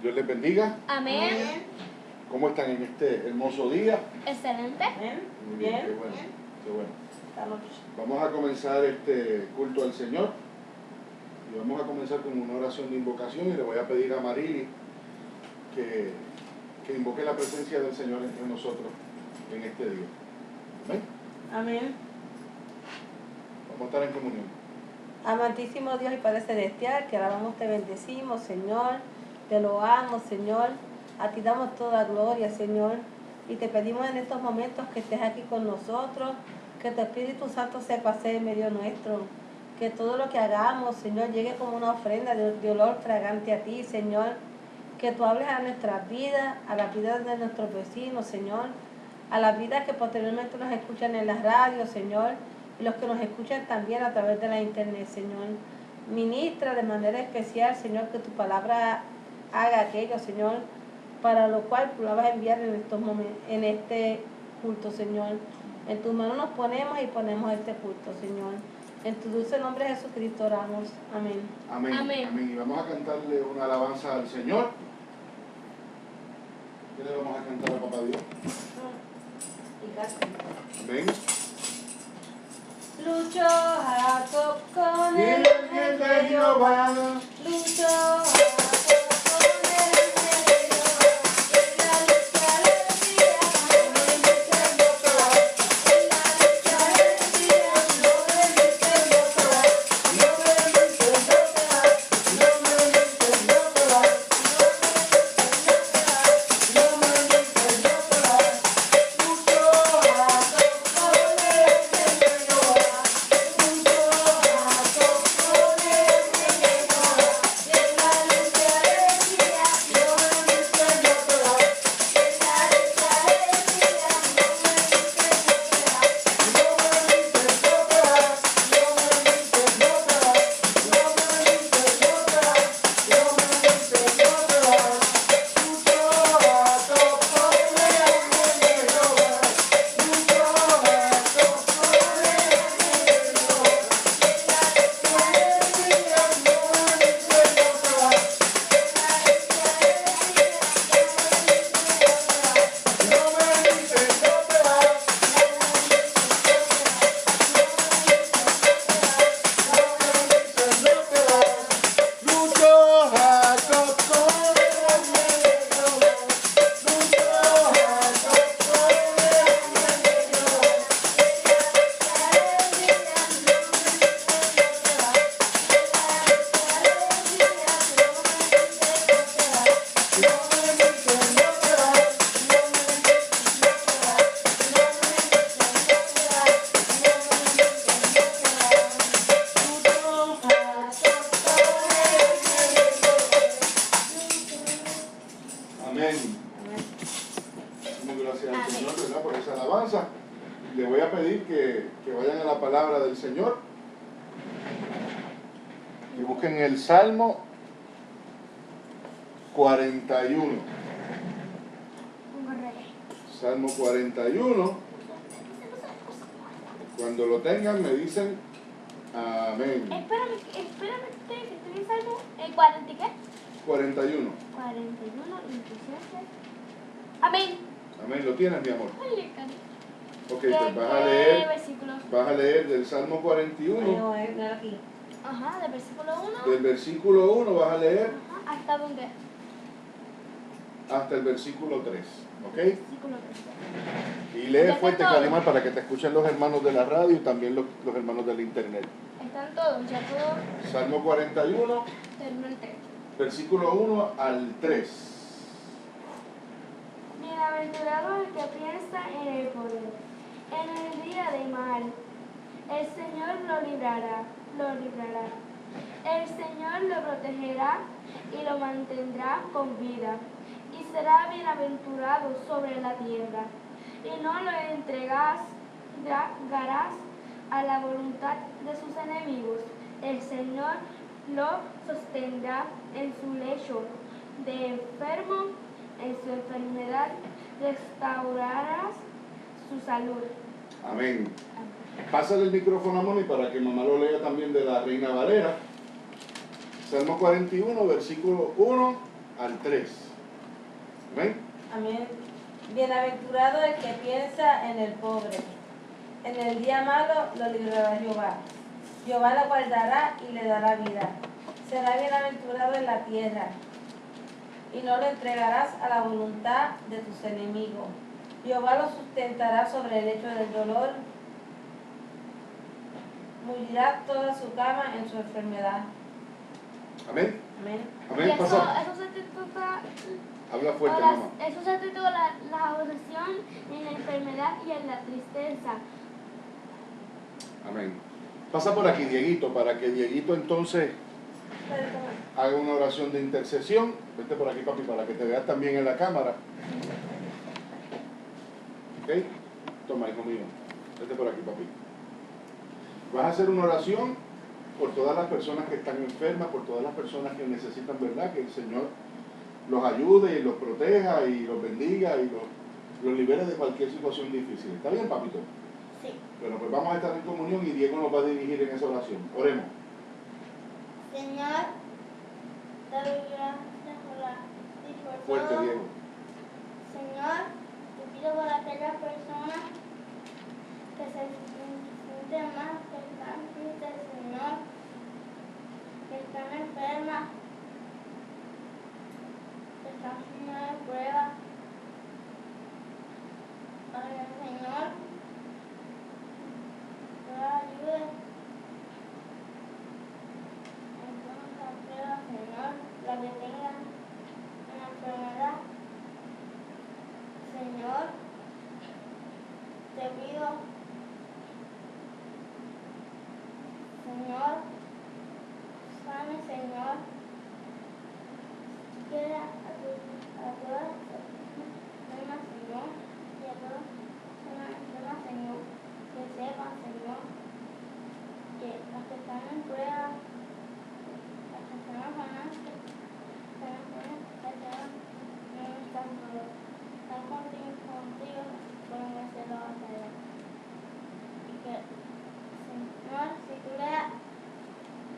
Dios les bendiga. Amén. ¿Cómo están en este hermoso día? Excelente. Muy bien, qué bueno, qué bueno. Estamos. Vamos a comenzar este culto al Señor y vamos a comenzar con una oración de invocación y le voy a pedir a Marily que invoque la presencia del Señor entre nosotros en este día. ¿Amén? Amén. Vamos a estar en comunión. Amantísimo Dios y Padre Celestial, que alabamos, te bendecimos, Señor, te loamos, Señor, a ti damos toda gloria, Señor, y te pedimos en estos momentos que estés aquí con nosotros, que tu Espíritu Santo se pase en medio nuestro, que todo lo que hagamos, Señor, llegue como una ofrenda de olor fragante a ti, Señor, que tú hables a nuestras vidas, a las vidas de nuestros vecinos, Señor, a las vidas que posteriormente nos escuchan en las radios, Señor, y los que nos escuchan también a través de la internet, Señor. Ministra de manera especial, Señor, que tu palabra haga aquello, Señor, para lo cual tú la vas a enviar en estos momentos, en este culto, Señor. En tus manos nos ponemos y ponemos este culto, Señor. En tu dulce nombre Jesucristo oramos. Amén. Amén. Amén. Amén. Y vamos a cantarle una alabanza al Señor. ¿Qué le vamos a cantar a Papá Dios? Amén. Lucho Jacob con Y el el de Jehová. Lucho Jacob con el de Jehová. En la lucha del día, no venciendo Jehová. En la lucha del día, no venciendo Jehová. No venciendo Jehová. No venciendo Jehová. No venciendo Jehová. Lucho Jacob con el de Jehová. Amén. Damos gracias al Señor, ¿verdad?, por esa alabanza. Le voy a pedir que vayan a la palabra del Señor y busquen el Salmo 41. Salmo 41. Cuando lo tengan me dicen amén. Espérame, que estoy en Salmo 40 y qué? 41. 41, inclusive. Amén. Amén. ¿Lo tienes, mi amor? Ay, cariño. Ok, pues versículo? vas a leer del Salmo 41. No, aquí. Ajá, del versículo 1. Del versículo 1 vas a leer Ajá, ¿hasta dónde? hasta el versículo 3. ¿Ok? Versículo 3. Y lee ¿Ya fuerte, están todos? Calimán, para que te escuchen los hermanos de la radio y también los hermanos del internet. Están todos, ya todos. Salmo 41, Terminó el 3. versículo 1 al 3. Bienaventurado el que piensa en el poder, en el día de mal. El Señor lo librará. El Señor lo protegerá y lo mantendrá con vida. Y será bienaventurado sobre la tierra. Y no lo entregarás a la voluntad de sus enemigos. El Señor lo sostendrá en su lecho de enfermo. En su enfermedad restaurarás su salud. Amén. Pásale el micrófono a Moni para que mamá lo lea también de la Reina Valera. Salmo 41, versículo 1 al 3. ¿Amén? Amén. Bienaventurado el que piensa en el pobre. En el día malo lo librará Jehová. Jehová lo guardará y le dará vida. Será bienaventurado en la tierra. Y no lo entregarás a la voluntad de tus enemigos. Jehová lo sustentará sobre el lecho del dolor. Morirá toda su cama en su enfermedad. Amén. Amén. Amén. Y Pasa. eso se titula, Habla fuerte, mamá. eso se titula la oración en la enfermedad y en la tristeza. Amén. Pasa por aquí, Dieguito, para que Dieguito entonces haga una oración de intercesión. Vete por aquí, papi, para que te veas también en la cámara. ¿Ok? Toma, hijo mío. Vete por aquí, papi. Vas a hacer una oración por todas las personas que están enfermas, por todas las personas que necesitan, ¿verdad? Que el Señor los ayude y los proteja y los bendiga y los libere de cualquier situación difícil. ¿Está bien, papito? Sí. Bueno, pues vamos a estar en comunión y Diego nos va a dirigir en esa oración. Oremos. Señor, te doy gracias por la y por Fuerte, todo. Diego. Señor, te pido por aquellas personas que se sienten mal, que están tristes, Señor, que están enfermas, que están llenas de pruebas. Para que el Señor te ayude en todas las pruebas, Señor, la que tengan en la enfermedad. Señor, te pido, Señor, sane, Señor, quiere a todas las personas, Señor, y a todas las personas, Señor, que sepan, Señor, que las que están en prueba, las personas buenas, que no están todos. Están contigo, pueden hacerlo hasta allá. Y que, Señor, si tú le das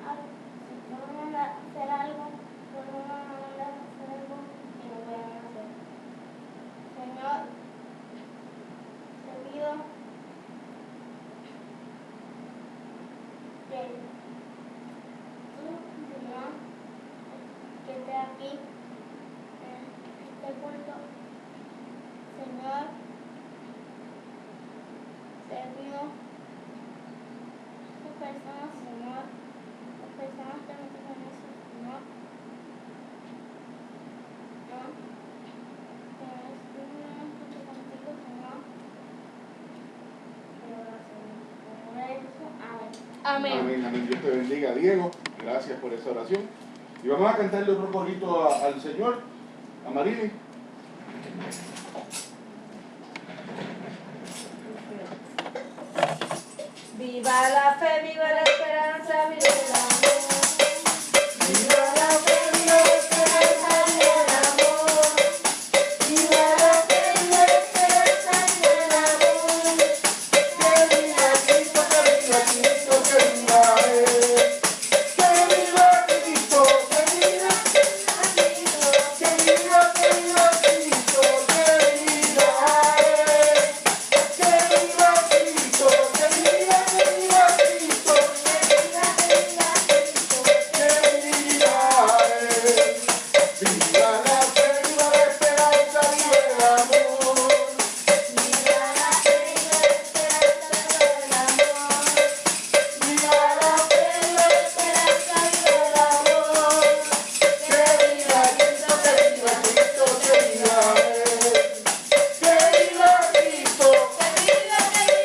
algo, si tú me mandas a hacer algo, tú no me mandas a hacer algo y no pueden hacer. Señor, te pido que tú, Señor, que estés aquí en este culto. Señor, te pido las personas, Señor, las personas que no tienen eso, Señor, que estuvieron mucho contigo, Señor, amén. Amén, amén. Dios te bendiga, Diego. Gracias por esa oración. Y vamos a cantarle otro corito al Señor, a Marili. Viva la fe, viva la esperanza, viva el amor. Viva la fe, viva la esperanza, viva el amor. Viva la fe, viva la esperanza, viva el amor. Que viva Cristo, que viva Cristo, que viva Él. Que viva Cristo, que viva Cristo, que viva Cristo, que viva Él. Que viva Cristo, que viva Cristo, que viva Él. Viva la fe, viva la esperanza, viva el amor. Viva la fe, viva la esperanza, viva el amor. Viva la fe, viva la esperanza, viva el amor. Que viva Cristo, que viva Cristo, que viva Él. Que viva Cristo, que viva Él.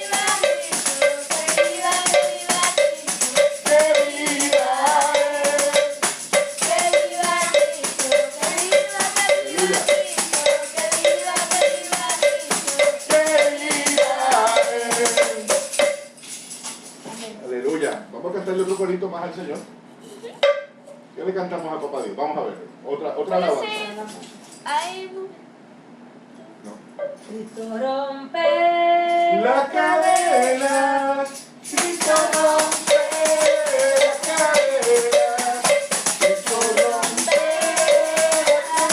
Aleluya. Vamos a cantarle otro corito más al Señor. ¿Qué le cantamos a Papá Dios? Vamos a ver. Otra alabanza. Ay, No. Cristo rompe La cadena, Cristo rompe la cadena, Cristo rompe la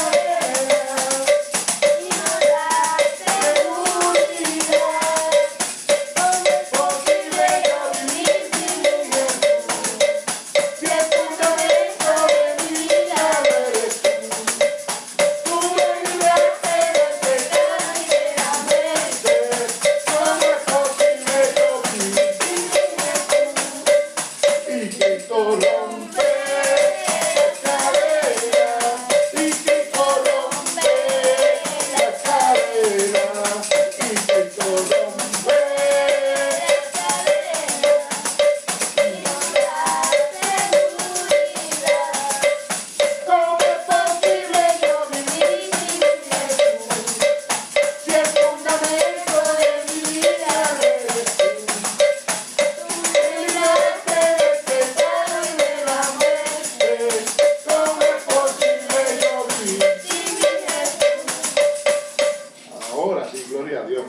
a Dios.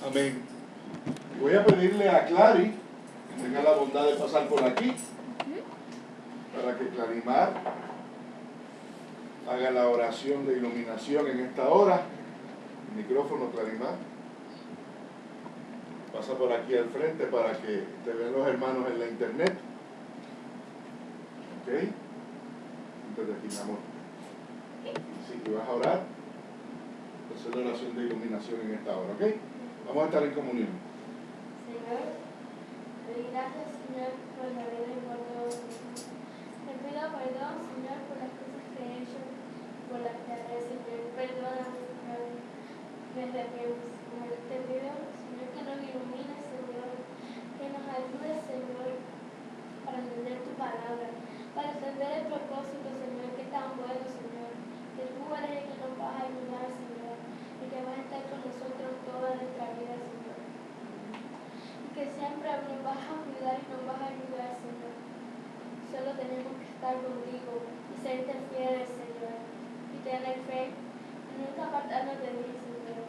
Amén. Voy a pedirle a Clary que tenga la bondad de pasar por aquí para que Clarimar haga la oración de iluminación en esta hora. El micrófono, Clarimar. Pasa por aquí al frente para que te vean los hermanos en la internet. ¿Ok? Entonces aquí, mi amor. Sí, que vas a orar. Hacer la oración de iluminación en esta hora, ¿ok? Vamos a estar en comunión. Señor, te doy gracias, Señor, por la vida y por todo. Te pido perdón, Señor, por las cosas que he hecho, por las que haré, Señor. Perdóname, Señor. Me arrepiento, Señor. Te pido, Señor, que nos ilumines, Señor. Que nos ayudes, Señor, para entender tu palabra, para entender el propósito, Señor, que es tan bueno, Señor. Que tú eres el que nos vas a ayudar, Señor. Y que vas a estar con nosotros toda nuestra vida, Señor. Y que siempre nos vas a cuidar y nos vas a ayudar, Señor. Solo tenemos que estar contigo y serte fieles, Señor. Y tener fe y nunca apartarnos de ti, Señor.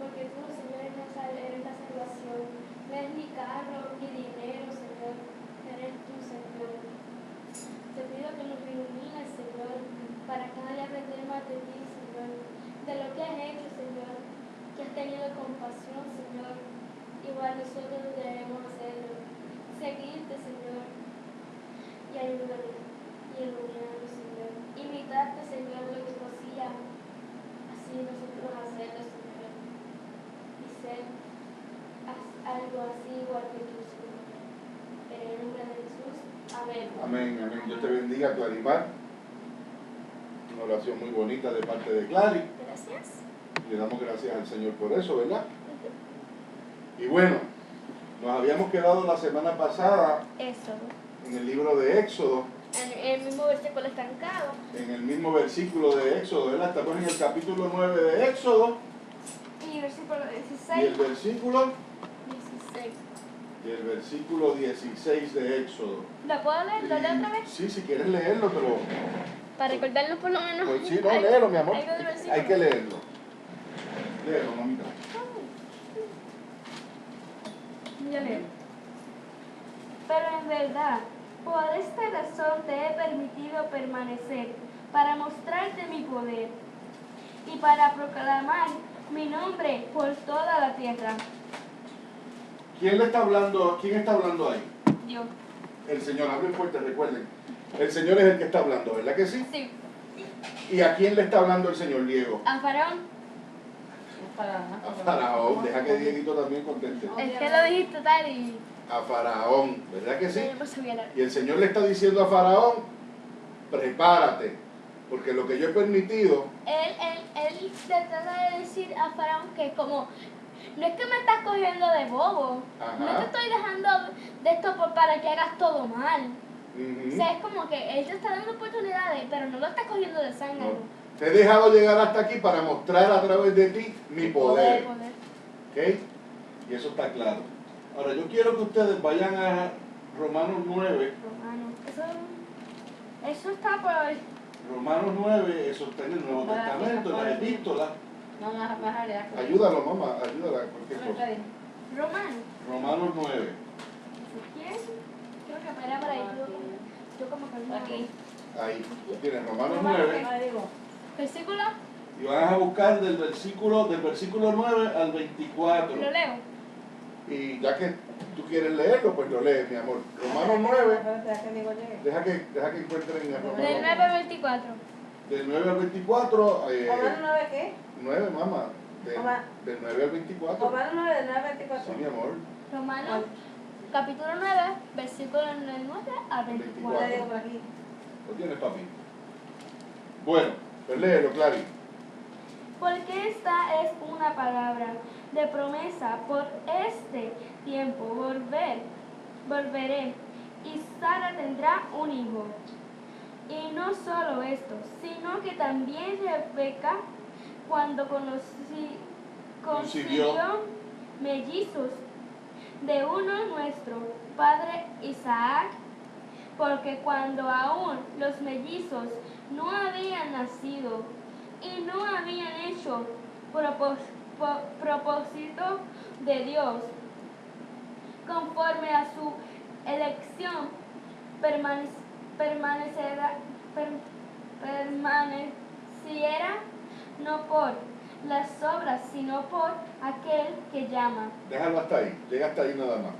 Porque tú, Señor, eres la salvación. No es ni carro ni dinero, Señor. Eres tú, Señor. Te pido que nos ilumines, Señor, para cada día aprender más de ti, Señor. De lo que has hecho, Señor. Que has tenido compasión, Señor. Igual nosotros debemos hacerlo. Seguirte, Señor. Y ayúdame. Y iluminarnos, Señor. Imitarte, Señor, lo que tú hacías. Así nosotros hacerlo, Señor. Y ser algo así igual que tú, Señor. En el nombre de Jesús. Amén. Amén, amén. Dios te bendiga, Clarimar. Una oración muy bonita de parte de Clary. Gracias. Le damos gracias al Señor por eso, ¿verdad? Y bueno, nos habíamos quedado la semana pasada Eso. en el libro de Éxodo, En el mismo versículo estancado. en el mismo versículo de Éxodo, ¿verdad? Estamos en el capítulo 9 de Éxodo Y versículo y el 16. versículo 16. y el versículo 16 de Éxodo. ¿Lo puedo leer? ¿Lo leo otra vez? Sí, si quieres leerlo, pero Para recordarlo por lo menos. pues sí, no, léelo, mi amor. Algo del versículo. Hay que leerlo. Léelo, mamita. Ya leo. Pero en verdad, por esta razón te he permitido permanecer, para mostrarte mi poder y para proclamar mi nombre por toda la tierra. ¿Quién le está hablando? ¿Quién está hablando ahí? Dios. El Señor, hablen fuerte, recuerden. El Señor es el que está hablando, ¿verdad que sí? Sí. ¿Y a quién le está hablando el Señor, Diego? A Faraón. A Faraón, deja que Dieguito también conteste. Es que lo dijiste tal y A Faraón, ¿verdad que sí? yo no sabía nada. Y el Señor le está diciendo a Faraón, prepárate, porque lo que yo he permitido, Él te trata de decir a Faraón que como, no es que me estás cogiendo de bobo, Ajá. no te estoy dejando de esto para que hagas todo mal. ujú, O sea, es como que Él te está dando oportunidades, pero no lo estás cogiendo de sangre. no, te he dejado llegar hasta aquí para mostrar a través de ti mi poder. ¿Ok? Y eso está claro. Ahora, yo quiero que ustedes vayan a Romanos 9. Romano. Eso está por... Romanos 9, eso está en el Nuevo Para Testamento, en las epístolas. No, más allá. Ayúdalo, mamá, ayúdala, cualquier cosa. Romano. Romanos 9. ¿Quién? Creo que para ahí. Yo como que no. Aquí. Ahí, tú tienes Romanos 9. Versículo. Y vas a buscar del versículo 9 al 24. Lo leo. Y ya que tú quieres leerlo, pues lo lees, mi amor. Romanos 9. Deja que encuentren el Del Romanos 9 al 24. Del 9 al 24. ¿Romanos 9 qué? 9, mamá. Mamá. Del 9 al 24. Romanos 9 del 9 al 24. Sí, mi amor. Romanos, capítulo 9, versículo del 9 al 24. Lo digo por aquí. ¿Lo tienes, papi? Bueno, pues léelo, Clary. Porque esta es una palabra de promesa. Por este tiempo volveré y Sara tendrá un hijo. Y no solo esto, sino que también Rebeca, cuando concibió mellizos de uno nuestro padre Isaac, porque cuando aún los mellizos no habían nacido y no habían hecho propósito de Dios, conforme a su elección, permaneciera no por las obras, sino por aquel que llama. Déjalo hasta ahí, llega hasta ahí nada más.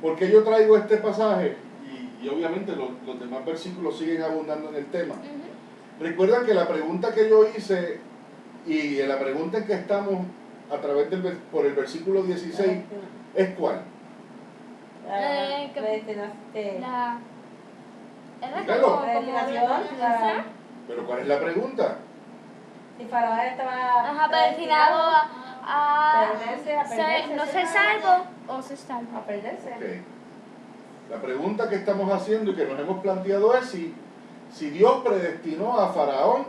Porque yo traigo este pasaje y obviamente los demás versículos siguen abundando en el tema. Recuerdan que la pregunta que yo hice y la pregunta en que estamos a través por el versículo 16 es ¿cuál? Dígalo. Pero ¿cuál es la pregunta? Si Faraón estaba predestinado a perderse, no ser salvo o ser salvo. a perderse. Okay. La pregunta que estamos haciendo y que nos hemos planteado es si Dios predestinó a Faraón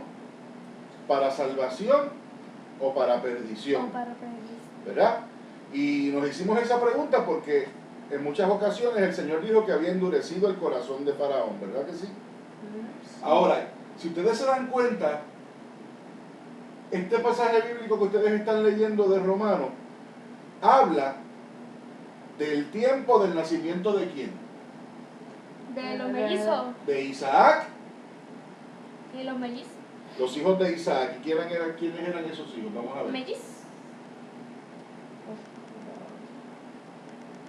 para salvación o para perdición. ¿Verdad? Y nos hicimos esa pregunta porque en muchas ocasiones el Señor dijo que había endurecido el corazón de Faraón, ¿verdad que sí? Ahora, si ustedes se dan cuenta, este pasaje bíblico que ustedes están leyendo de Romanos habla del tiempo del nacimiento de ¿quién? De los mellizos. De Isaac. De los mellizos. Los hijos de Isaac. ¿Y quiénes eran esos hijos? Vamos a ver. Mellizos.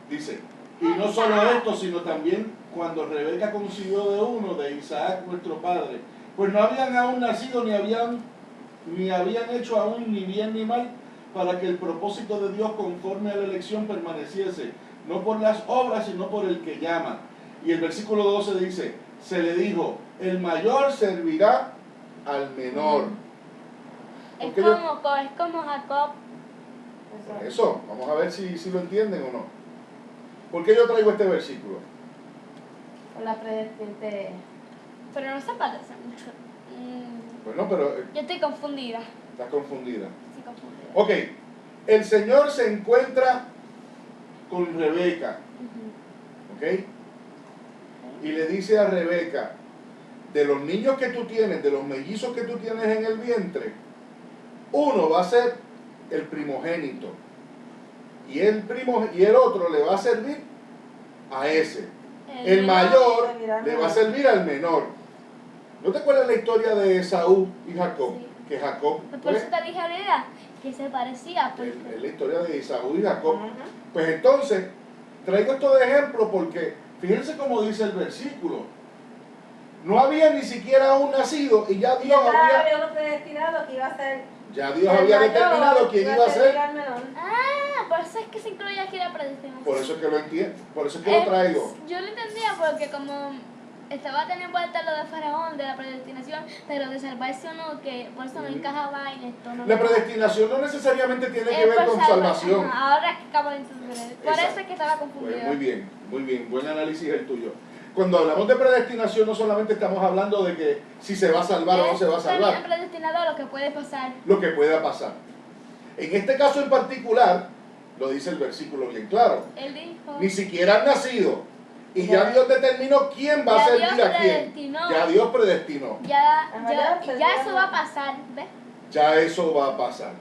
Dice, y no solo esto, sino también cuando Rebeca concibió de uno, de Isaac nuestro padre, pues no habían aún nacido ni habían hecho aún ni bien ni mal, para que el propósito de Dios conforme a la elección permaneciese, no por las obras, sino por el que llama. Y el versículo 12 dice, se le dijo, el mayor servirá al menor. Es como Jacob. Eso, vamos a ver si lo entienden o no. ¿Por qué yo traigo este versículo? Por la predestinante. Pero no se parece mucho. Bueno, pero Yo estoy confundida. estás confundida. Estoy confundida. Ok, el Señor se encuentra con Rebeca, ¿ok? Y le dice a Rebeca, de los niños que tú tienes, de los mellizos que tú tienes en el vientre, uno va a ser el primogénito y el otro le va a servir a ese. El mayor le va a servir al menor. ¿No te acuerdas la historia de Esaú y Jacob? Sí. Que Jacob, Por eso te dije ahorita que se parecía. es la historia de Esaú y Jacob. Pues entonces, traigo esto de ejemplo porque fíjense cómo dice el versículo. No había ni siquiera aún nacido y ya Dios había uno predestinado que iba a ser. Ya Dios había determinado quién iba a ser. Por eso es que se incluye aquí la predestinación. Por eso es que lo entiendo, por eso es que lo traigo. Yo lo entendía porque como estaba teniendo vuelta lo de Faraón, de la predestinación, pero de salvarse o no, que por eso no encajaba en esto. No La predestinación no necesariamente tiene que ver con salvación. Ahora es que acabo de entender. Por eso es que estaba confundida. Pues muy bien, buen análisis el tuyo. Cuando hablamos de predestinación no solamente estamos hablando de que si se va a salvar o no se va a salvar. También predestinado a lo que puede pasar. Lo que pueda pasar. En este caso en particular, lo dice el versículo bien claro. Él dijo, Ni siquiera han nacido. Y ya Dios determinó quién va a servir a quién. Ya Dios predestinó. Ya eso va a pasar, ¿ves? Ya eso va a pasar.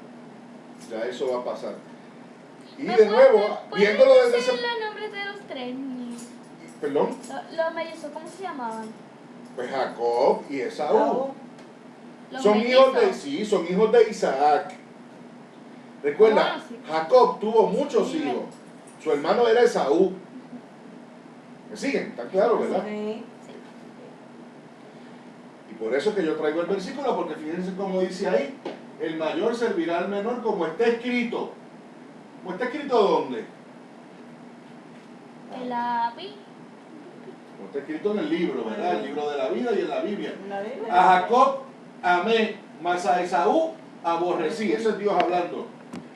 Ya eso va a pasar. Y de nuevo, viéndolo desde ese... los nombres de los tres niños? ¿Perdón? Los mellizos, ¿cómo se llamaban? Pues Jacob y Esaú. Los Son mellizos. son hijos de Isaac. Recuerda, Ah, sí. Jacob tuvo muchos Sí, hijos. Su hermano era Esaú. ¿Me siguen? ¿Está claro, verdad? Sí. Y por eso que yo traigo el versículo, porque fíjense cómo dice ahí, el mayor servirá al menor como está escrito. ¿Cómo está escrito dónde? En la Biblia. Como está escrito en el libro, ¿verdad? El libro de la vida y en la Biblia. La Biblia. A Jacob amé, mas a Esaú aborrecí. Eso es Dios hablando.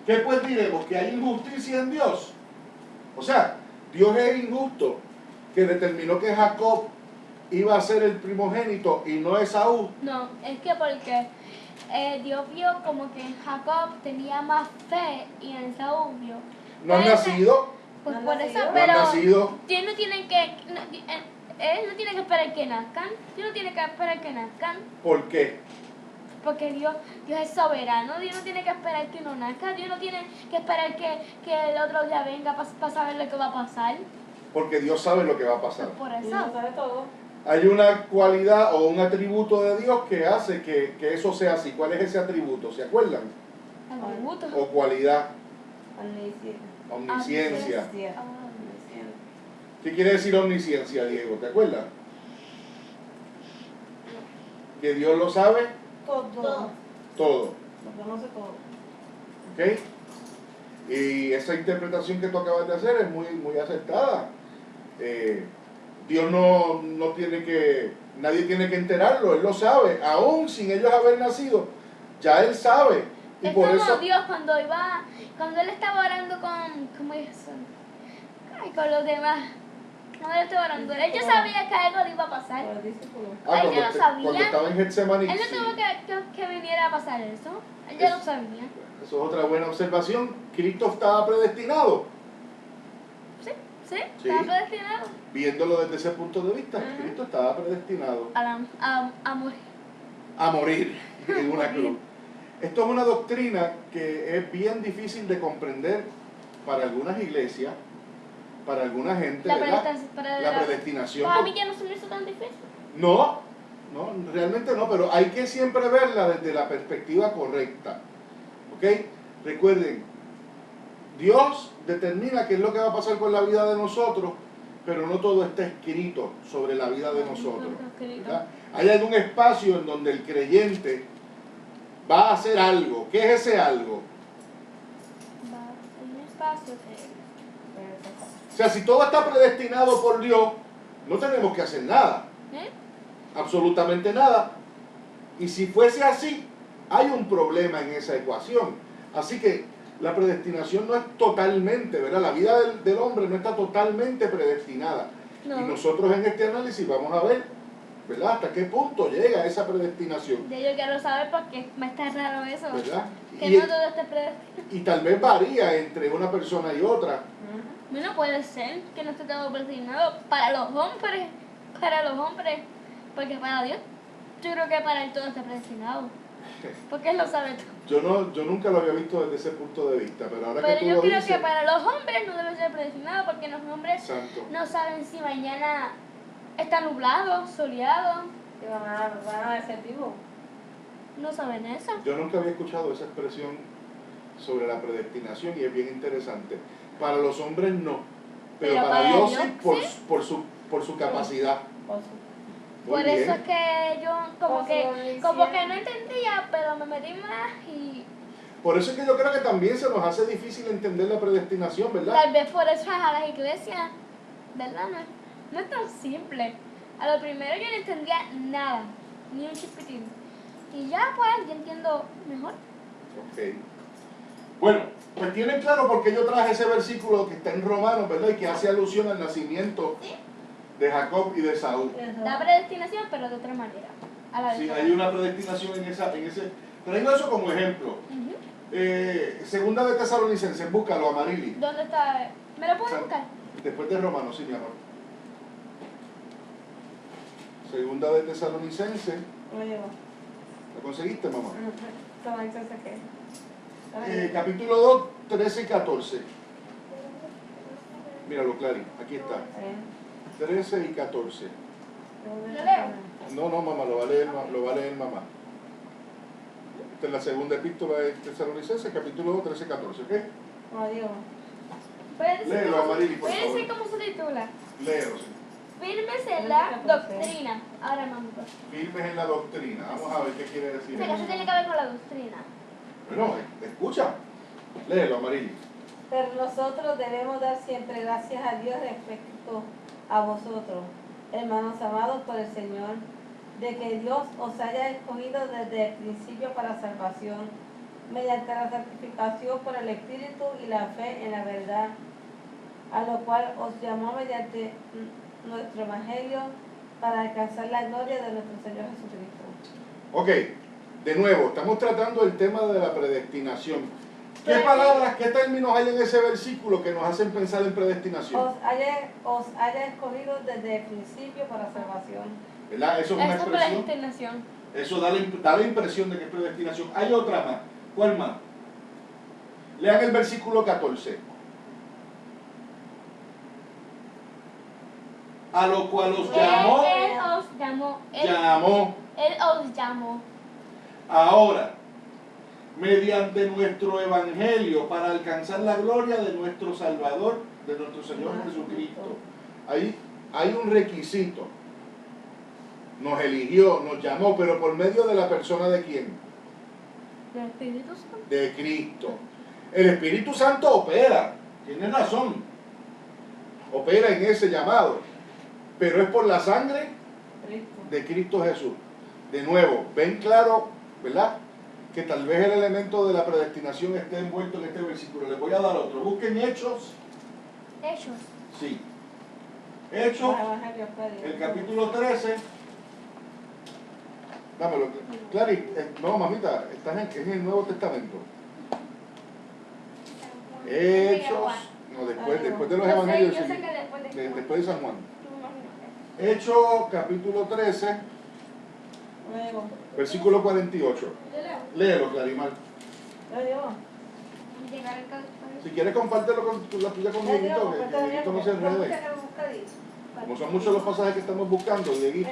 ¿Qué pues diremos? ¿Que hay injusticia en Dios? O sea, Dios es injusto, que determinó que Jacob iba a ser el primogénito y no Esaú. No, es que porque Dios vio como que Jacob tenía más fe y en Esaú vio. No han nacido, Pues No han por nacido. eso, no han pero nacido. él no tiene que esperar que nazcan. Él no tiene que esperar que nazcan. ¿Por qué? porque Dios es soberano. Dios no tiene que esperar que uno nazca. Dios no tiene que esperar que el otro día venga para saber lo que va a pasar. Porque Dios sabe lo que va a pasar. Por Y eso. lo sabe todo. Hay una cualidad o un atributo de Dios que hace que eso sea así. ¿Cuál es ese atributo? ¿Se acuerdan? Atributo. O cualidad, Omnisciente. omnisciencia. Omnisciente. ¿Qué quiere decir omnisciencia, Diego? ¿Te acuerdas? Que Dios lo sabe Todo. todo. Lo conoce todo. ¿Ok? Y esa interpretación que tú acabas de hacer es muy acertada. Dios no tiene que, nadie tiene que enterarlo, Él lo sabe, aún sin ellos haber nacido, ya Él sabe. Y Es por como eso, Dios cuando él estaba orando ¿cómo es eso? Ay, con los demás. Cuando él estaba orando, él ya sabía que algo le iba a pasar. Por el discípulo. Él ya lo sabía. cuando estaba en Getsemaní, Él no sí. tuvo que viniera a pasar eso. Él ya lo sabía. Eso es otra buena observación. Cristo estaba predestinado. Sí, Sí. estaba predestinado Viéndolo desde ese punto de vista, Ajá. Cristo estaba predestinado a morir. a morir en una cruz. Esto es una doctrina que es bien difícil de comprender para algunas iglesias, para alguna gente, ¿verdad? La predestinación. Para mí ya no se me hizo tan difícil. No, realmente no, pero hay que siempre verla desde la perspectiva correcta. ¿Ok? Recuerden, Dios determina qué es lo que va a pasar con la vida de nosotros, pero no todo está escrito sobre la vida de nosotros. ¿Verdad? Hay algún espacio en donde el creyente va a hacer algo. ¿Qué es ese algo? Un espacio que... O sea, si todo está predestinado por Dios, no tenemos que hacer nada. ¿Eh? Absolutamente nada. Y si fuese así, hay un problema en esa ecuación. Así que la predestinación no es totalmente, ¿verdad? La vida del hombre no está totalmente predestinada. No. Y nosotros en este análisis vamos a ver, ¿verdad? Hasta qué punto llega esa predestinación, Yo quiero saber porque me está raro eso. ¿verdad? Que Y, no todo esté predestinado. y tal vez varía entre una persona y otra. Bueno, puede ser que no esté todo predestinado para los hombres, porque para Dios, yo creo que para él todo está predestinado, porque él lo sabe todo. Yo nunca lo había visto desde ese punto de vista, pero ahora Pero que tú yo lo creo dices, que para los hombres no debe ser predestinado, porque los hombres santo. no saben si mañana está nublado, soleado, Que van a ser vivos. no saben eso. Yo nunca había escuchado esa expresión sobre la predestinación y es bien interesante. Para los hombres no, pero para Dios sí, por su capacidad. Muy Por bien. eso es que yo como Por que su omnisciencia. no entendía, pero me metí más y Por eso es que yo creo que también se nos hace difícil entender la predestinación, ¿verdad? tal vez por eso a las iglesias, ¿verdad? No es tan simple. A lo primero yo no entendía nada, ni un chispitín. Y ya pues, yo entiendo mejor. Ok. Bueno, pues tienen claro por qué yo traje ese versículo que está en Romanos, ¿verdad? Y que hace alusión al nacimiento de Jacob y de Saúl. La predestinación, pero de otra manera. A la Sí, vez. hay una predestinación en ese. Traigo eso como ejemplo. Ujú. Segunda de Tesalonicenses, búscalo, Amarili. ¿Dónde está? ¿Me lo puedo buscar? Después de Romanos, sí, mi amor. Segunda de Tesalonicenses. Lo llevo. ¿Lo conseguiste, mamá? Toma, entonces, ¿qué? Capítulo 2, 13 y 14. Míralo, Clary, aquí está. 13 y 14. ¿Lo leo? No, mamá, lo va a leer mamá. Esta es la segunda epístola de Tesalonicenses, capítulo 2, 13 y 14, ¿ok? No, digo. Léelo, Amarili, por Voy a decir favor. cómo se titula. Léelo, sí. Firmes en la doctrina. Ahora vamos. Firmes en la doctrina. Vamos a ver qué quiere decir Este caso eso. tiene que ver con la doctrina. Bueno, escucha. Léelo, Amarili. Pero nosotros debemos dar siempre gracias a Dios respecto a vosotros, hermanos amados por el Señor, de que Dios os haya escogido desde el principio para salvación, mediante la santificación por el Espíritu y la fe en la verdad, a lo cual os llamó mediante nuestro Evangelio para alcanzar la gloria de nuestro Señor Jesucristo. Ok, de nuevo, estamos tratando el tema de la predestinación. ¿Qué Pero- palabras, qué términos hay en ese versículo que nos hacen pensar en predestinación? Os haya escogido desde el principio para salvación. ¿Verdad? Eso es una Esa es expresión. predestinación. Eso da la impresión de que es predestinación. Hay otra más. ¿Cuál más? Lean el versículo 14. A lo cual os llamó. Él os llamó. Él os llamó. Ahora, mediante nuestro evangelio, para alcanzar la gloria de nuestro Salvador, de nuestro Señor Jesucristo. Ahí hay un requisito. Nos eligió, nos llamó, pero por medio de la persona de quién? ¿Del Espíritu Santo? De Cristo. El Espíritu Santo opera, tienes razón, opera en ese llamado, pero es por la sangre de Cristo Jesús. De nuevo, ven claro, ¿verdad?, que tal vez el elemento de la predestinación esté envuelto en este versículo. Les voy a dar otro. Busquen Hechos. Hechos. Sí. Hechos, el capítulo 13. Dámelo, Clary. No, mamita, es en el Nuevo Testamento. Hechos. No, después de los evangelios. Yo sé que Después de San Juan. Hechos, capítulo 13, Luego. versículo 48. Léelo, Clarimar. Si quieres, compártelo con la tuya con Dieguito, que Dieguito no se enrede. Como son muchos los pasajes que estamos buscando, Dieguito.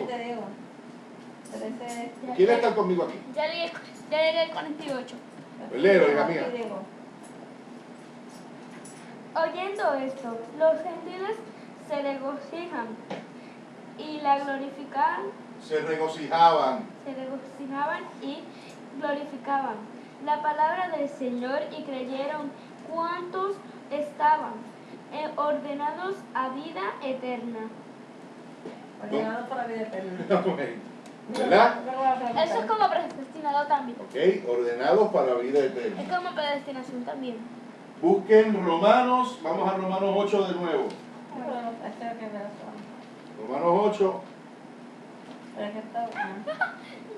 ¿Quieres estar conmigo aquí? Ya llegué al 48. Pues léelo, hija mía. Oyendo esto, los gentiles se regocijan y la glorificaban, Se regocijaban. y glorificaban la palabra del Señor y creyeron cuantos estaban ordenados a vida eterna. Ordenados para la vida eterna. ¿Verdad? Eso es como predestinado también. Ok, ordenados para la vida eterna. Es como predestinación también. Busquen Romanos, vamos a Romanos 8 de nuevo. Romanos 8.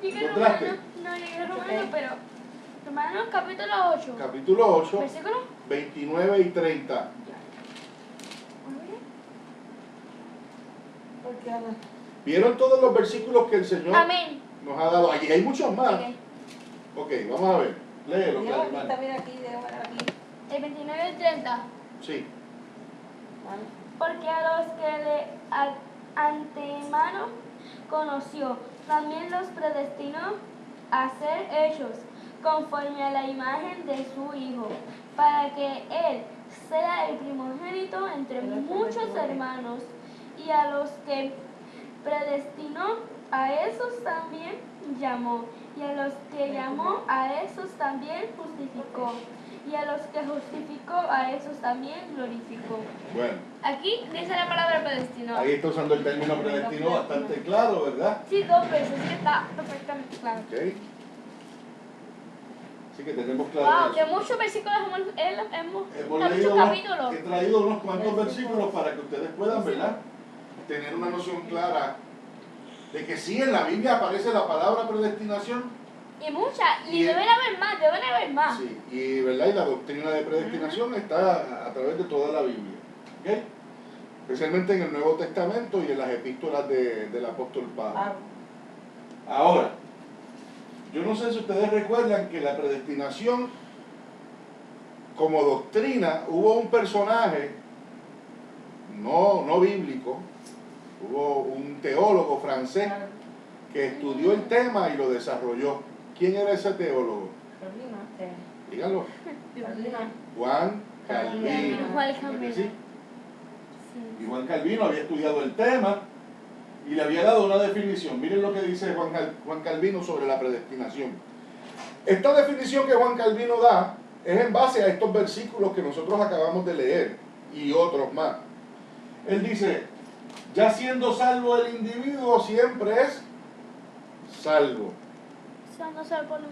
Llegué a ¿Encontraste? Romanos, no llegué a Romanos, pero Romanos capítulo 8. Capítulo 8, Versículo. 29 y 30. ¿Vieron todos los versículos que el Señor Amén. nos ha dado? Allí hay muchos más. Ok. Ok, vamos a ver. Léelo, Diego, aquí Clarimar. también aquí, Diego, aquí. El 29 y 30. Sí. Porque a los que le antemano conoció, también los predestinó a ser hechos conforme a la imagen de su Hijo, para que Él sea el primogénito entre muchos hermanos. Y a los que predestinó, a esos también llamó. Y a los que llamó, a esos también justificó. Y a los que justificó, a esos también glorificó. Bueno, Aquí dice la palabra predestinó. ahí está usando el término predestino bastante claro, ¿verdad? Sí, 2 veces, que está perfectamente claro. Ok. Así que tenemos claro Wow, que eso. muchos versículos Hemos muchos leído capítulos. he traído unos cuantos versículos para que ustedes puedan, ¿verdad?, tener una noción clara de que sí, en la Biblia aparece la palabra predestinación. Y muchas, y Y- deben haber más. Sí, y, ¿verdad?, y la doctrina de predestinación está a través de toda la Biblia. ¿Ok? Especialmente en el Nuevo Testamento y en las epístolas del apóstol Pablo. Ahora, yo no sé si ustedes recuerdan que la predestinación, como doctrina, hubo un personaje no bíblico, hubo un teólogo francés que estudió el tema y lo desarrolló. ¿Quién era ese teólogo? Díganlo. Juan Calvino. Juan Calvino. ¿Sí? Sí. Y Juan Calvino había estudiado el tema y le había dado una definición. Miren lo que dice Juan Calvino sobre la predestinación. Esta definición que Juan Calvino da es en base a estos versículos que nosotros acabamos de leer y otros más. Él dice, ya siendo salvo el individuo, siempre es salvo. Cuando se pone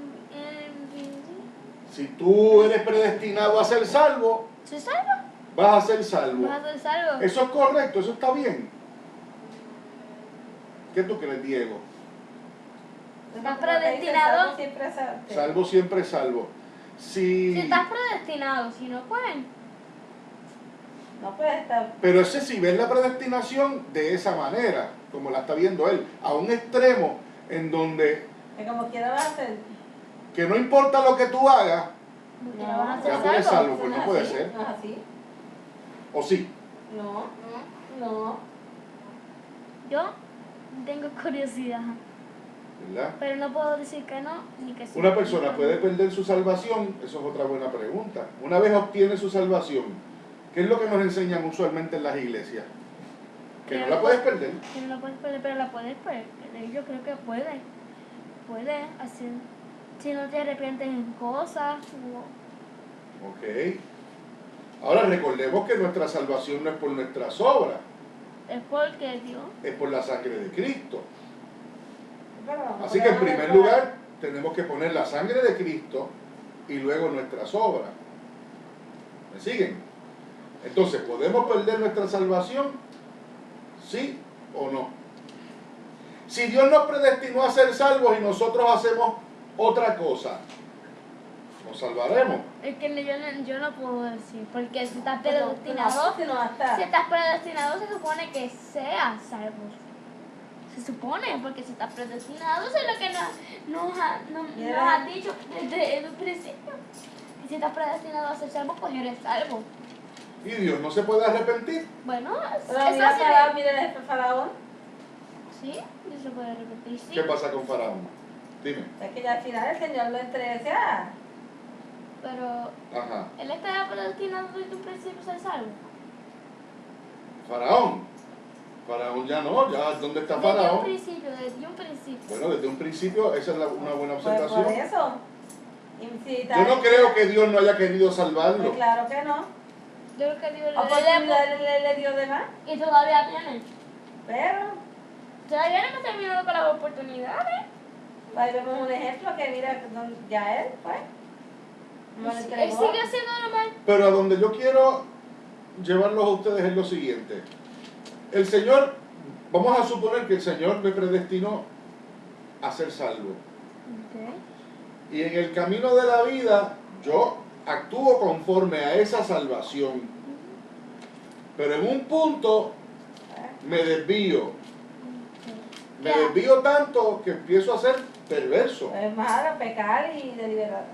Si tú eres predestinado a ser salvo, ¿se salva? vas a ser salvo. ¿Vas a ser salvo? Eso es correcto, eso está bien. ¿Qué tú crees, Diego? Estás predestinado. Salvo siempre es salvo. Si estás predestinado, si no pueden. No puede estar. Pero ese sí ve la predestinación de esa manera, como la está viendo él, a un extremo en donde Que como quiera vas a hacer. Que no importa lo que tú hagas, Porque la van a hacer ya tú eres salvo. salvo. Pues no puede ser. No es así. ¿O sí? No. Yo tengo curiosidad, ¿Verdad? pero no puedo decir que no ni que sí. Una persona puede perder su salvación, eso es otra buena pregunta. Una vez obtiene su salvación, ¿qué es lo que nos enseñan usualmente en las iglesias? Que no la puedes perder. Que no la puedes perder, pero la puedes perder. Yo creo que puede. Puede hacer. Si no te arrepientes en cosas. Ok. Ahora recordemos que nuestra salvación no es por nuestras obras, Es porque Dios. es por la sangre de Cristo. Pero, Así que en primer lugar tenemos que poner la sangre de Cristo y luego nuestras obras. ¿Me siguen? Entonces, ¿podemos perder nuestra salvación? ¿Sí o no? Si Dios nos predestinó a ser salvos y nosotros hacemos otra cosa, ¿nos salvaremos? Es que yo no puedo decir. Porque si estás Pero predestinado. no va a estar. Si estás predestinado, se supone que seas salvo. Se supone, porque si estás predestinado, eso es lo que nos ha dicho desde el principio. Y si estás predestinado a ser salvo, pues eres salvo. ¿Y Dios no se puede arrepentir? Bueno, Pero eso mira, sí. Faraón, mira el Faraón. Sí, Dios se puede arrepentir, sí. ¿Qué pasa con Faraón? Dime. Es que ya al final el Señor lo entrega. Pero Ajá. él estaba predestinado desde un principio a ser salvo. Faraón ya no, ya ¿dónde está Desde un Faraón? principio, desde un principio. Bueno, desde un principio esa es una buena Pues por observación. eso. Y si Yo no creo que Dios no haya querido salvarlo. Pues claro que no. Yo creo que Dios Oportunidad le dio de más. y todavía tiene. Pero, Todavía no hemos terminado con las oportunidades. ahí vemos un ejemplo que mira, ya él, pues. No le Él entregó. sigue haciendo normal. Pero a donde yo quiero llevarlos a ustedes es lo siguiente. El Señor, vamos a suponer que el Señor me predestinó a ser salvo. Y en el camino de la vida yo actúo conforme a esa salvación. Pero en un punto me desvío. Me Ya. desvío tanto que empiezo a ser perverso. Es malo, pecar y deliberar.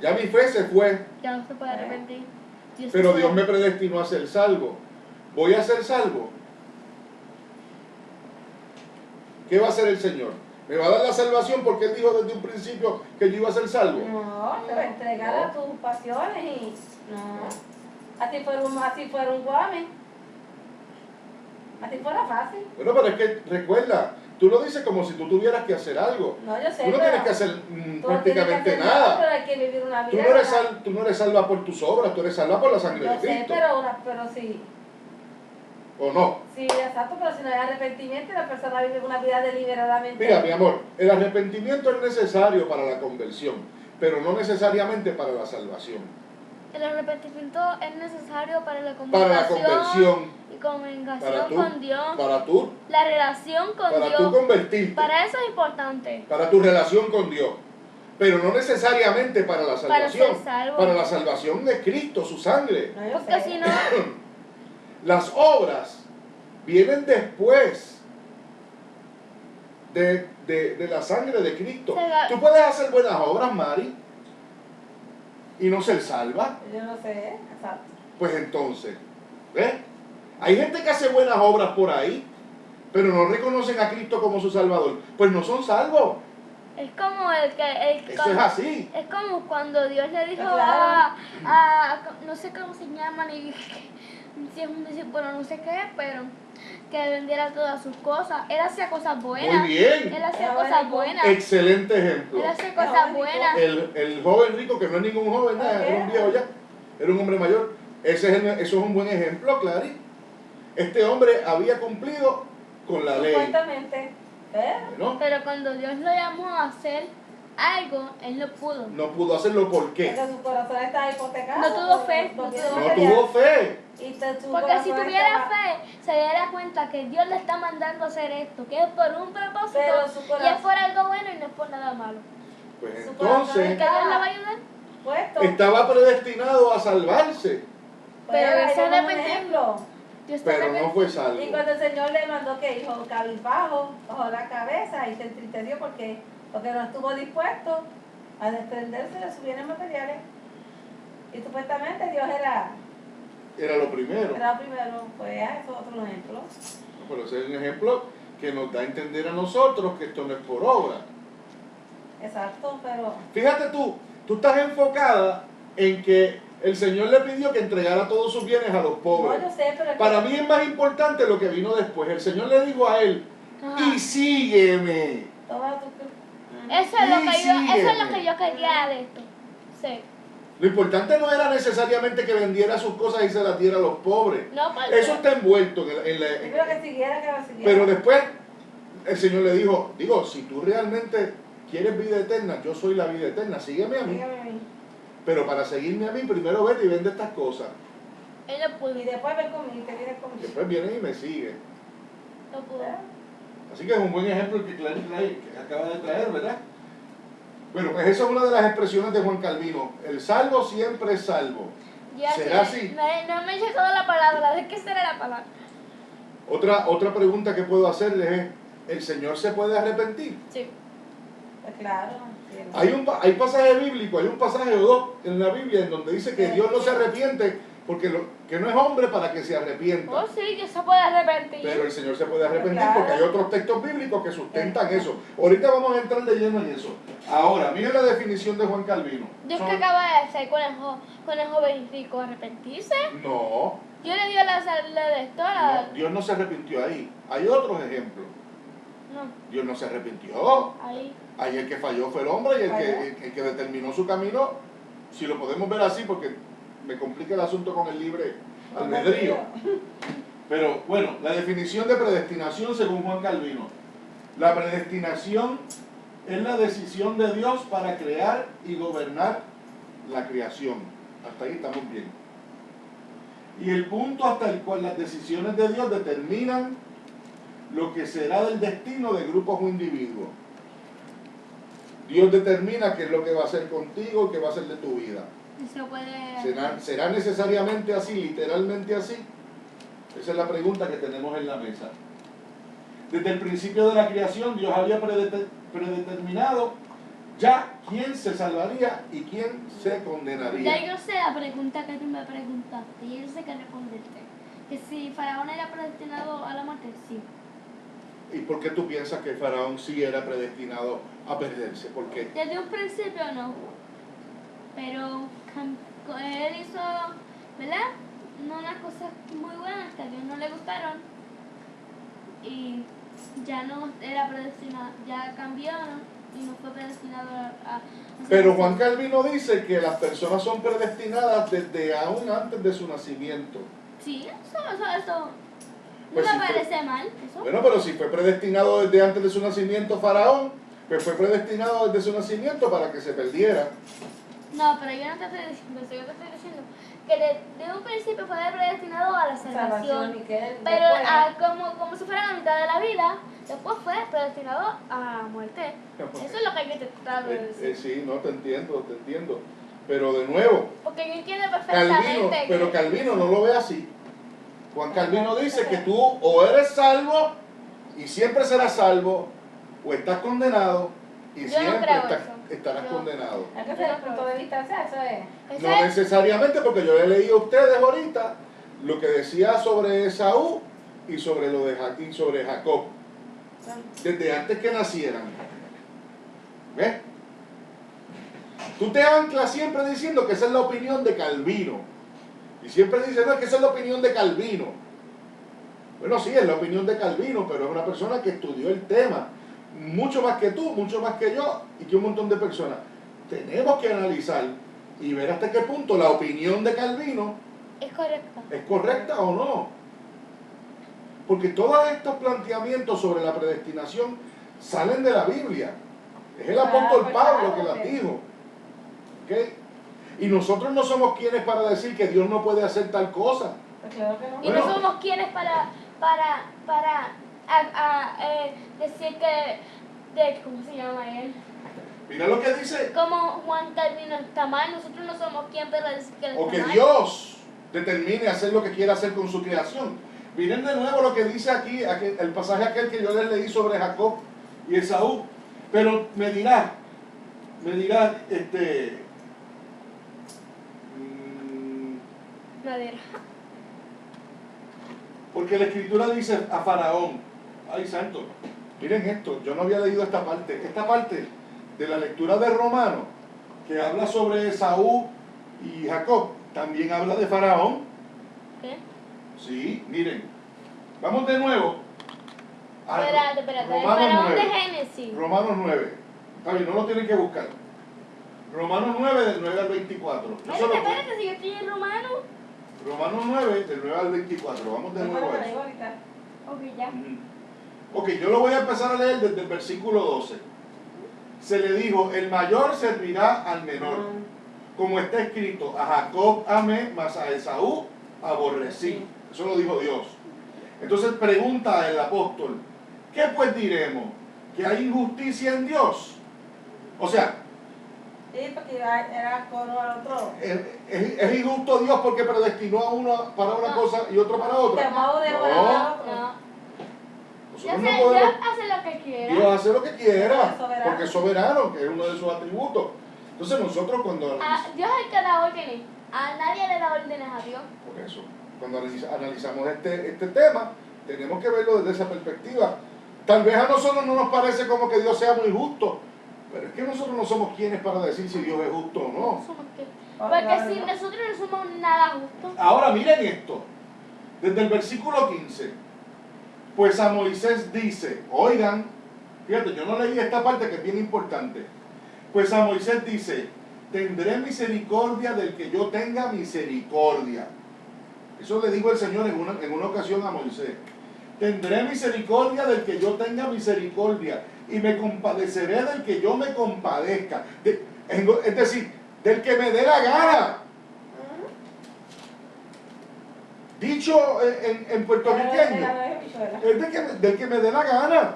Ya mi fe se fue, Ya no se puede arrepentir. pero Dios me predestinó a ser salvo. ¿Voy a ser salvo? ¿Qué va a hacer el Señor? ¿Me va a dar la salvación porque Él dijo desde un principio que yo iba a ser salvo? No, te va a entregar a tus pasiones y. No. Así fuera un guame. Así fuera fácil. Bueno, pero es que recuerda, tú lo dices como si tú tuvieras que hacer algo. No, yo sé. Tú no pero tienes que hacer tú no tienes que prácticamente hacer nada. Pero hay que vivir una Tú vida. no eres salva por tus obras, tú eres salva por la sangre Yo de sé, Cristo. pero sí. ¿O no? Sí, exacto, pero si no hay arrepentimiento, la persona vive una vida deliberadamente. Mira, mi amor, el arrepentimiento es necesario para la conversión, pero no necesariamente para la salvación. El arrepentimiento es necesario para la Para la conversión, y comunicación para tú, con Dios. para tú, La relación con para Dios. tú convertirte, Para eso es importante. para tu relación con Dios, pero no necesariamente para la Para salvación. ser salvo. Para la salvación de Cristo, su sangre. No, yo Porque sé. si no, Las obras vienen después de la sangre de Cristo. Tú puedes hacer buenas obras, Mari, y no ser salva. Yo no sé, exacto. Pues entonces, ¿ves? Hay gente que hace buenas obras por ahí, pero no reconocen a Cristo como su Salvador. Pues no son salvos. es como Eso es así. es como cuando Dios le dijo Claro. no sé cómo se llaman y si es un discípulo no sé qué, pero que vendiera todas sus cosas. Él hacía cosas buenas. Muy bien. Él hacía Era cosas rico. buenas. Excelente ejemplo. Él hacía cosas buenas. El joven rico, que no es ningún joven, nada, era un viejo ya, era un hombre mayor. Eso es un buen ejemplo, Clary. Este hombre había cumplido con la ley. Supuestamente. ¿No? Pero cuando Dios lo llamó a hacer algo, él no pudo. No pudo hacerlo, ¿por qué? Porque su corazón estaba hipotecado. No tuvo fe, Porque No tuvo fe. Porque si tuviera fe, se diera cuenta que Dios le está mandando a hacer esto, que es por un propósito Pero su y corazón- es por algo bueno y no es por nada malo. Pues Su corazón ¿Que entonces Dios le va a ayudar? Puesto. estaba predestinado a salvarse, Pero ahí ese vemos un arrepentimiento- ejemplo. Dios te pero no arrepiente. fue salvo. Y cuando el Señor le mandó que dijo cabizbajo, bajó la cabeza y se entristeció porque porque no estuvo dispuesto a desprenderse de sus bienes materiales. Y supuestamente Dios era Era lo primero. primero, pues eso es otro ejemplo. Pero ese es un ejemplo que nos da a entender a nosotros que esto no es por obra. Exacto, pero Fíjate tú estás enfocada en que el Señor le pidió que entregara todos sus bienes a los no, pobres. yo sé, pero es Para que- mí es más importante lo que vino después. El Señor le dijo a él, Ajá. y sígueme. toma tu- Eso es lo que yo, eso es sígueme. lo que yo quería de esto. Sí. Lo importante no era necesariamente que vendiera sus cosas y se las diera a los pobres. No, pues, Eso está envuelto en la... Yo creo que siguiera, que lo siguiera. Pero después el Señor le dijo, si tú realmente quieres vida eterna, yo soy la vida eterna, sígueme a mí. Sígueme a mí. Pero para seguirme a mí, primero vete y vende estas cosas. él no pudo. Y después ven conmigo, te vienes conmigo. Después viene y me sigue. No pudo. Así que es un buen ejemplo que Clary que acaba de traer, ¿verdad? Bueno, pues esa es una de las expresiones de Juan Calvino. El salvo siempre es salvo. Ya ¿Será sé, así? No me he llegado la palabra. ¿De qué será la palabra? Otra pregunta que puedo hacerles es, ¿el Señor se puede arrepentir? Sí. Pues claro. Sí, Hay pasajes bíblicos, hay un pasaje o dos en la Biblia en donde dice que Dios no se arrepiente porque que no es hombre para que se arrepienta. Oh, sí, que se puede arrepentir. Pero el Señor se puede arrepentir Claro. porque hay otros textos bíblicos que sustentan eso. Ahorita vamos a entrar de lleno en eso. Ahora, miren la definición de Juan Calvino. Dios Son- que acaba de hacer con el joven rico, arrepentirse. No, Dios le dio la salida de esto. no, Dios no se arrepintió ahí. Hay otros ejemplos. No, Dios no se arrepintió. ahí. Ahí el que falló fue el hombre y el que determinó su camino, si lo podemos ver así, porque me complica el asunto con el libre albedrío. Pero bueno, la definición de predestinación según Juan Calvino. La predestinación es la decisión de Dios para crear y gobernar la creación. Hasta ahí estamos bien. Y el punto hasta el cual las decisiones de Dios determinan lo que será del destino de grupos o individuos. Dios determina qué es lo que va a hacer contigo y qué va a hacer de tu vida. Y se puede. ¿Será necesariamente así, literalmente así? Esa es la pregunta que tenemos en la mesa. Desde el principio de la creación, Dios había predeterminado ya quién se salvaría y quién se Ya condenaría. yo sé la pregunta que tú me preguntaste y yo sé que responderte. Que si Faraón era predestinado a la muerte, sí. ¿Y por qué tú piensas que Faraón sí era predestinado a perderse? ¿Por qué? Desde un principio no. Pero él hizo, ¿verdad? Unas cosas muy buenas que a Dios no le gustaron. Y ya no era predestinado, ya cambió, ¿no? Y no fue predestinado a Pero Juan Calvino dice que las personas son predestinadas desde aún antes de su nacimiento. Sí, eso. No Pues me sí, parece mal, eso. Bueno, pero si fue predestinado desde antes de su nacimiento Faraón, pues fue predestinado desde su nacimiento para que se perdiera. No, pero yo no te estoy diciendo eso, yo te estoy diciendo que desde un principio fue predestinado a la salvación. y que él Pero después- como si fuera la mitad de la vida, después fue predestinado a muerte. Eso es lo que yo te trato de decir. Sí, no, te entiendo. Pero de nuevo, Porque yo entiendo perfectamente pero Calvino no lo ve así. Juan Calvino dice que tú o eres salvo y siempre serás salvo, o estás condenado y Yo no siempre creo eso. estarás Yo- condenado. Hay que hacer el punto de vista, o sea, eso es. Eso No es- necesariamente, porque yo le leí a ustedes ahorita lo que decía sobre Esaú y sobre lo de y sobre Jacob, desde antes que nacieran. ¿Ves? Tú te anclas siempre diciendo que esa es la opinión de Calvino. Y siempre dices, no, es que esa es la opinión de Calvino. Bueno, sí, es la opinión de Calvino, pero es una persona que estudió el tema. Mucho más que tú, mucho más que yo y que un montón de personas. Tenemos que analizar y ver hasta qué punto la opinión de Calvino es correcto. ¿es correcta o no? Porque todos estos planteamientos sobre la predestinación salen de la Biblia. Es el apóstol Pablo que las dijo. ¿Ok? Y nosotros no somos quienes para decir que Dios no puede hacer tal cosa. Pues claro que no. Y Bueno. no somos quienes para decir ¿cómo se llama él? Mira lo que dice. Como Juan Calvino está mal, nosotros no somos quien para decir que él O está que mal. Dios determine hacer lo que quiera hacer con su creación. Miren de nuevo lo que dice aquí, el pasaje aquel que yo les leí sobre Jacob y Esaú. Pero me dirá, Madera. porque la escritura dice a Faraón, ay santo, miren esto, yo no había leído esta parte de la lectura de Romanos, que habla sobre Esaú y Jacob, también habla de Faraón. ¿Qué? Sí, miren, vamos de nuevo. a Espérate. Romanos Faraón de 9. Génesis. Romanos 9. Está bien, no lo tienen que buscar. Romanos 9 del 9 al 24. Yo solo- Espérate, si yo estoy en romano. Romanos 9 del 9 al 24. Vamos de nuevo a eso. Ok, ya. Ok, yo lo voy a empezar a leer desde el versículo 12. Se le dijo, el mayor servirá al menor. Como está escrito, a Jacob amé, mas a Esaú aborrecí. Eso lo dijo Dios. Entonces pregunta el apóstol, ¿qué pues diremos? ¿Que hay injusticia en Dios? O sea, Sí, porque era con el otro. ¿es injusto Dios porque predestinó a uno para una cosa y otro para otra? Llamado de No. otro. No. Nosotros Dios no podemos... hace lo que quiera. Dios hace lo que quiera, Es soberano. porque es soberano, que es uno de sus atributos. Entonces nosotros cuando Dios es el que da órdenes. A nadie le da órdenes a Dios. por eso, cuando analizamos este tema, tenemos que verlo desde esa perspectiva. Tal vez a nosotros no nos parece como que Dios sea muy justo, pero es que nosotros no somos quienes para decir si Dios es justo o no. Porque si nosotros no somos nada justos. Ahora miren esto, desde el versículo 15, pues a Moisés dice, oigan, fíjate, yo no leí esta parte que es bien importante, pues a Moisés dice, tendré misericordia del que yo tenga misericordia. Eso le dijo el Señor en una ocasión a Moisés. Tendré misericordia del que yo tenga misericordia y me compadeceré del que yo me compadezca. Es decir, del que me dé la gana. Dicho en puertorriqueño, es del que me dé la gana.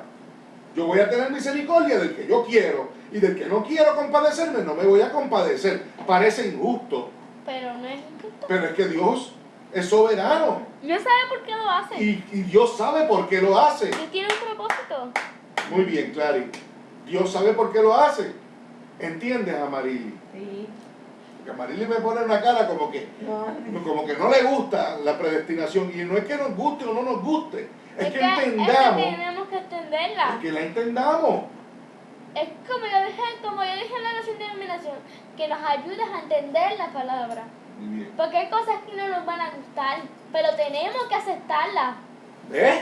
Yo voy a tener misericordia del que yo quiero y del que no quiero compadecerme, no me voy a compadecer. Parece injusto, Pero no es injusto. pero es que Dios es soberano Dios sabe por qué lo hace. y Dios sabe por qué lo hace. Dios tiene un propósito. Muy bien, Clary. Dios sabe por qué lo hace. ¿Entiendes, Amarili? Sí. Porque Amarili me pone una cara como que no le gusta la predestinación. Y no es que nos guste o no nos guste, es que entendamos. Es que tenemos que entenderla. Es que la entendamos. Es como yo dije en la nación de denominación, que nos ayudes a entender la palabra. Muy bien. Porque hay cosas que no nos van a gustar, pero tenemos que aceptarlas. ¿Ves?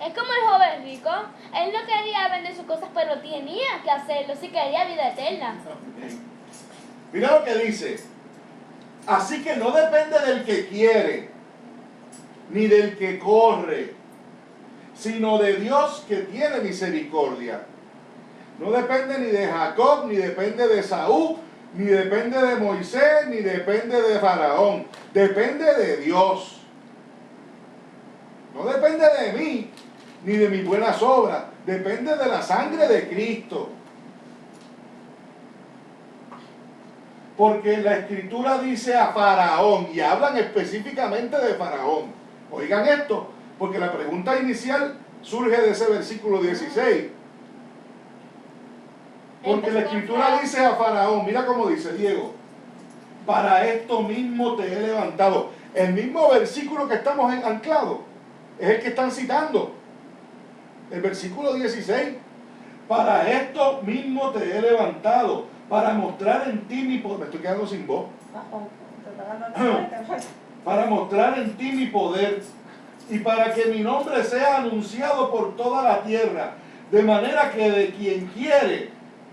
Es como el joven rico. Él no quería vender sus cosas, pero tenía que hacerlo si quería vida eterna. Mira lo que dice. Así que no depende del que quiere, ni del que corre, sino de Dios que tiene misericordia. No depende ni de Jacob, ni depende de Esaú, ni depende de Moisés, ni depende de Faraón. Depende de Dios. No depende de mí, ni de mis buenas obras. Depende de la sangre de Cristo. Porque la Escritura dice a Faraón, y hablan específicamente de Faraón. Oigan esto, porque la pregunta inicial surge de ese versículo 16. Porque la Escritura dice a Faraón, mira cómo dice Diego, para esto mismo te he levantado. El mismo versículo que estamos anclados es el que están citando. El versículo 16. Para esto mismo te he levantado, para mostrar en ti mi poder. Me estoy quedando sin voz. Para mostrar en ti mi poder y para que mi nombre sea anunciado por toda la tierra, de manera que de quien quiere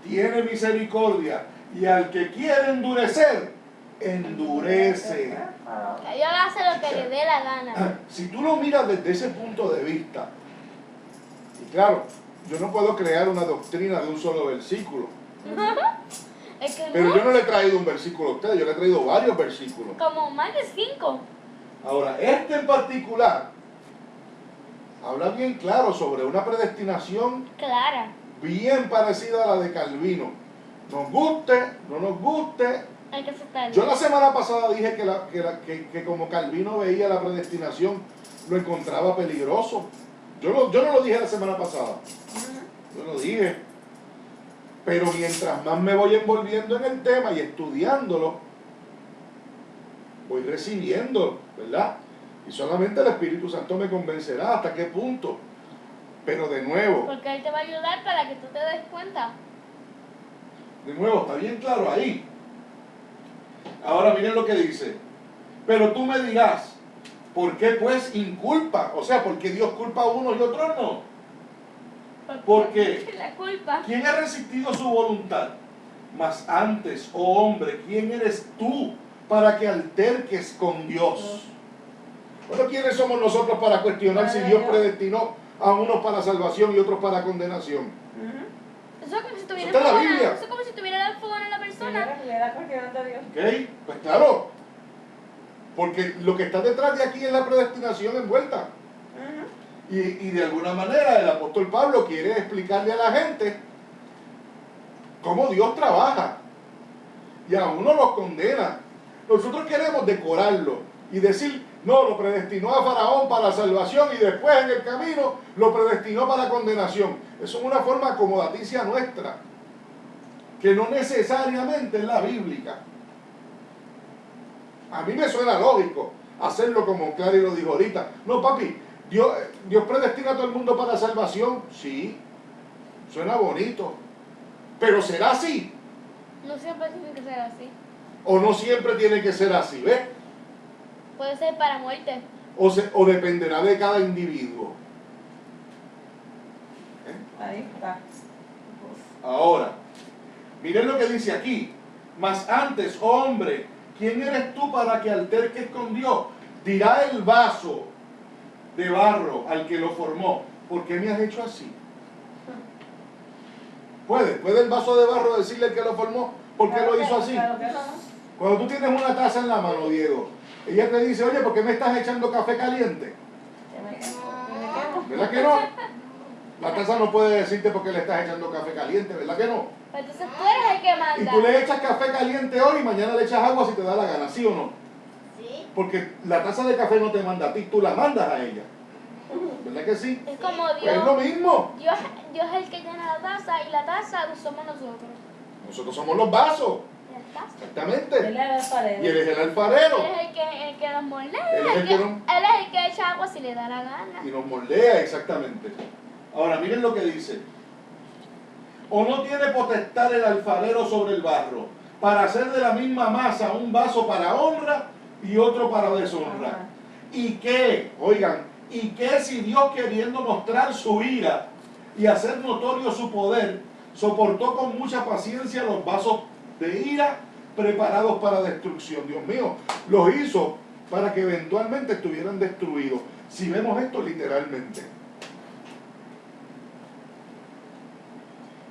tiene misericordia y al que quiere endurecer, endurece. Dios hace lo que le dé la gana. Si tú lo miras desde ese punto de vista, y claro, yo no puedo crear una doctrina de un solo versículo, Es que pero yo no le he traído un versículo a ustedes, yo le he traído varios versículos. como más de 5. Ahora, este en particular habla bien claro sobre una predestinación Clara. bien parecida a la de Calvino. Nos guste, no nos guste. Hay que aceptarlo. Yo la semana pasada dije que como Calvino veía la predestinación, lo encontraba peligroso. Yo no lo dije la semana pasada. Yo lo dije. Pero mientras más me voy envolviendo en el tema y estudiándolo, voy recibiendo, ¿verdad? Y solamente el Espíritu Santo me convencerá hasta qué punto. Pero de nuevo, Porque Él te va a ayudar para que tú te des cuenta. está bien claro ahí. Ahora miren lo que dice. Pero tú me dirás, ¿por qué pues inculpa? O sea, ¿por qué Dios culpa a uno y otro no? ¿Por qué? La culpa. ¿Quién ha resistido su voluntad? Mas antes, oh hombre, ¿quién eres tú para que alterques con Dios? Bueno, ¿quiénes somos nosotros para cuestionar si Dios predestinó a unos para salvación y otros para condenación? Eso es como si tuviera Eso está en la Biblia. Eso es como si tuviera el fogón en la persona. ¿Ok? Pues claro. Porque lo que está detrás de aquí es la predestinación envuelta. Y de alguna manera el apóstol Pablo quiere explicarle a la gente cómo Dios trabaja. Y a uno los condena. Nosotros queremos decorarlo y decir, no, lo predestinó a Faraón para salvación y después en el camino lo predestinó para condenación. Eso es una forma acomodaticia nuestra, que no necesariamente es la bíblica. A mí me suena lógico hacerlo como Clary lo dijo ahorita. No, papi, Dios predestina a todo el mundo para salvación. Sí, suena bonito. Pero ¿será así? No siempre tiene que ser así. ¿O no siempre tiene que ser así? ¿Ves? Puede ser para muerte. O dependerá de cada individuo. Ahí está. Ahora, miren lo que dice aquí. Mas antes, oh hombre, ¿quién eres tú para que alterques con Dios? Dirá el vaso de barro al que lo formó, ¿por qué me has hecho así? ¿Puede el vaso de barro decirle al que lo formó por qué lo hizo así? Cuando tú tienes una taza en la mano, Diego, ella te dice, oye, ¿por qué me estás echando café caliente? ¿Verdad que no? La taza no puede decirte por qué le estás echando café caliente, ¿verdad que no? Entonces tú eres el que Y manda. tú le echas café caliente hoy y mañana le echas agua si te da la gana, ¿sí o no? Sí. Porque la taza de café no te manda a ti, tú la mandas a ella. ¿Verdad que sí? Es como Pues Dios. es lo mismo. Dios es el que llena la taza y la taza somos nosotros. Nosotros somos los vasos. Ya está. Exactamente. Él era el alfarero. Y él es el alfarero. Él es el que nos moldea. Él es el que nos- Él es el que echa agua si le da la gana. Y nos moldea, exactamente. Ahora, miren lo que dice. ¿O no tiene potestad el alfarero sobre el barro para hacer de la misma masa un vaso para honra y otro para deshonra? ¿Y qué? Oigan, ¿y qué si Dios, queriendo mostrar su ira y hacer notorio su poder, soportó con mucha paciencia los vasos de ira preparados para destrucción? Dios mío, los hizo para que eventualmente estuvieran destruidos. Si vemos esto literalmente.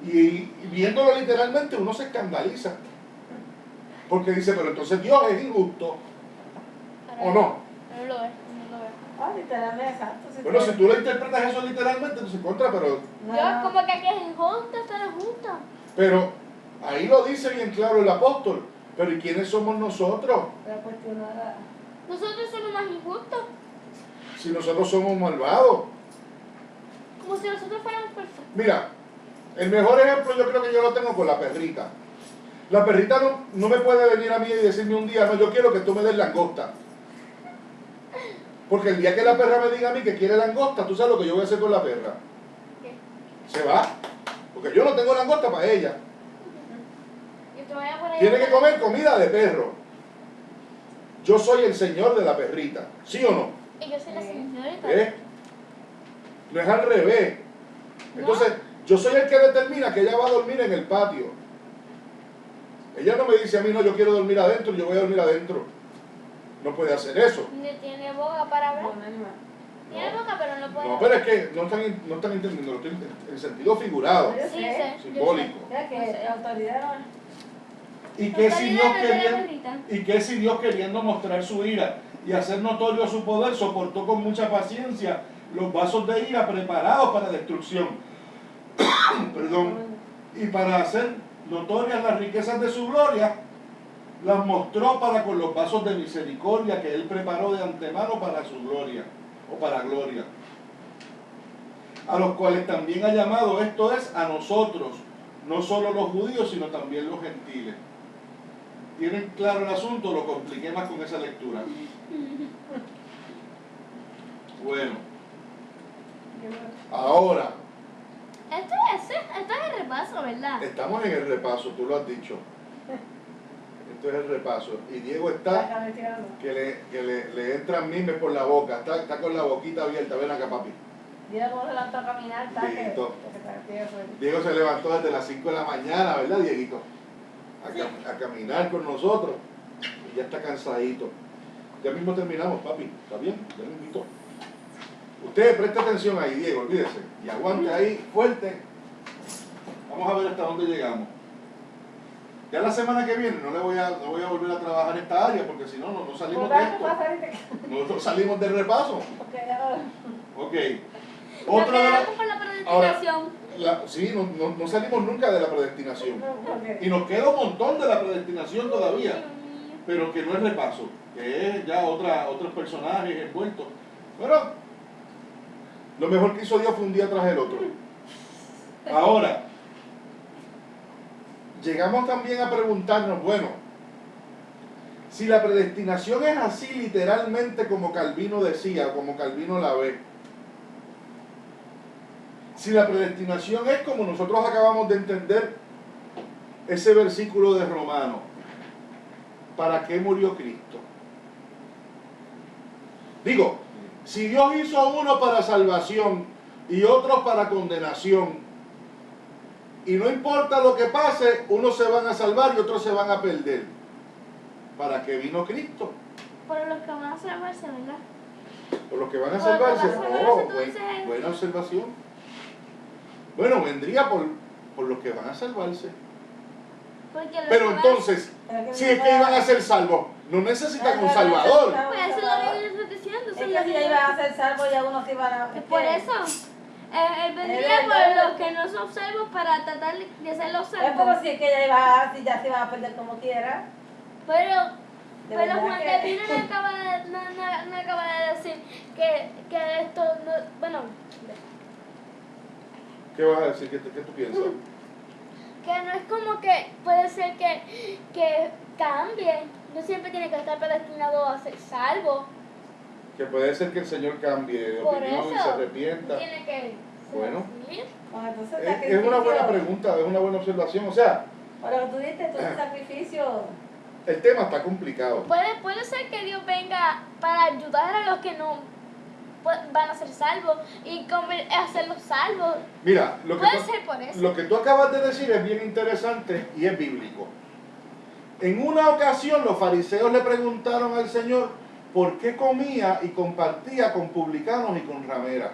Y viéndolo literalmente uno se escandaliza. Porque dice, pero entonces Dios es injusto. ¿O no? No lo es, no lo es. Ah, literalmente, exacto. Bueno, si tú lo interpretas eso literalmente, entonces contra, pero Dios como que aquí es injusto, esto no es justo. Pero ahí lo dice bien claro el apóstol. Pero ¿y quiénes somos nosotros? Para cuestionar Nosotros somos más injustos. Si nosotros somos malvados. Como si nosotros fuéramos perfectos. Mira, el mejor ejemplo yo creo que yo lo tengo con la perrita. La perrita no me puede venir a mí y decirme un día, no, yo quiero que tú me des langosta. Porque el día que la perra me diga a mí que quiere langosta, tú sabes lo que yo voy a hacer con la perra. ¿Qué? Se va. Porque yo no tengo langosta para ella. Y te voy a poner Tiene que comer comida de perro. Yo soy el señor de la perrita. ¿Sí o no? Y yo soy la señorita. ¿Eh? No es al revés. Entonces, yo soy el que determina que ella va a dormir en el patio. Ella no me dice a mí, no, yo quiero dormir adentro, yo voy a dormir adentro. No puede hacer eso. Ni tiene boca para hablar. un animal. Tiene boca, pero no puede No, hablar. pero es que no están entendiendo, lo estoy en sentido figurado, Yo Sí, sé. sí. simbólico. Mira que la autoridad no. ¿Y qué si Dios Autoridad de la queriendo, perrita. y qué si Dios queriendo mostrar su ira y hacer notorio su poder, soportó con mucha paciencia los vasos de ira preparados para destrucción? Perdón. Y para hacer notorias las riquezas de su gloria, las mostró para con los vasos de misericordia que Él preparó de antemano para su gloria, o para gloria. a los cuales también ha llamado, esto es, a nosotros, no solo los judíos, sino también los gentiles. ¿Tienen claro el asunto? Lo compliqué más con esa lectura. Bueno, ahora, Esto es el repaso, ¿verdad? estamos en el repaso, tú lo has dicho. Esto es el repaso. Y Diego está, que le entran mimes por la boca, está con la boquita abierta. Ven acá, papi. Diego cómo se levantó a caminar, está Dieguito. Diego se levantó desde las 5 de la mañana, ¿verdad, Dieguito? A caminar con nosotros. Y ya está cansadito. Ya mismo terminamos, papi. ¿Está bien? Ya mismo. Ustedes presten atención ahí, Diego, olvídese. Y aguante ahí, fuerte. Vamos a ver hasta dónde llegamos. Ya la semana que viene no voy a volver a trabajar esta área, porque si no, no salimos de esto. No salimos del repaso. Ok. Nos quedamos con la predestinación. Sí, no salimos nunca de la predestinación. Y nos queda un montón de la predestinación todavía, pero que no es repaso, que es ya otros personajes envueltos. Bueno, lo mejor que hizo Dios fue un día tras el otro. Ahora, llegamos también a preguntarnos, bueno, si la predestinación es así literalmente como Calvino decía, como Calvino la ve, si la predestinación es como nosotros acabamos de entender ese versículo de Romanos, ¿para qué murió Cristo? Digo, si Dios hizo uno para salvación y otros para condenación, y no importa lo que pase, unos se van a salvar y otros se van a perder, ¿para qué vino Cristo? Por los que van a salvarse, ¿verdad? Por los que van a salvarse. Buena observación. Bueno, vendría por los que van a salvarse. Pero entonces, si es que iban a ser salvos, no necesitan un salvador. Pues eso es lo que yo estoy diciendo. Es que si ya iban a ser salvos, ya unos se iban a... Por eso, él vendría por los que no son salvos para tratar de ser los Es como salvos. si es que ya se iban a perder como quiera. Pero verdad Juan que- Calvino no acaba de decir que esto no... Bueno, ¿Qué vas a decir? ¿Qué tú piensas? que no es como que puede ser que cambie. No siempre tiene que estar predestinado a ser salvo. Que puede ser que el Señor cambie de Por opinión y eso, se arrepienta. tiene que ser Bueno. así. Bueno, entonces, Es una buena pregunta, es una buena observación. O sea, Por lo que tú dices, tu sacrificio. el tema está complicado. Puede ser que Dios venga para ayudar a los que no van a ser salvos y hacerlos salvos. Mira, Puede ser por eso. lo que tú acabas de decir es bien interesante y es bíblico. En una ocasión los fariseos le preguntaron al Señor por qué comía y compartía con publicanos y con rameras.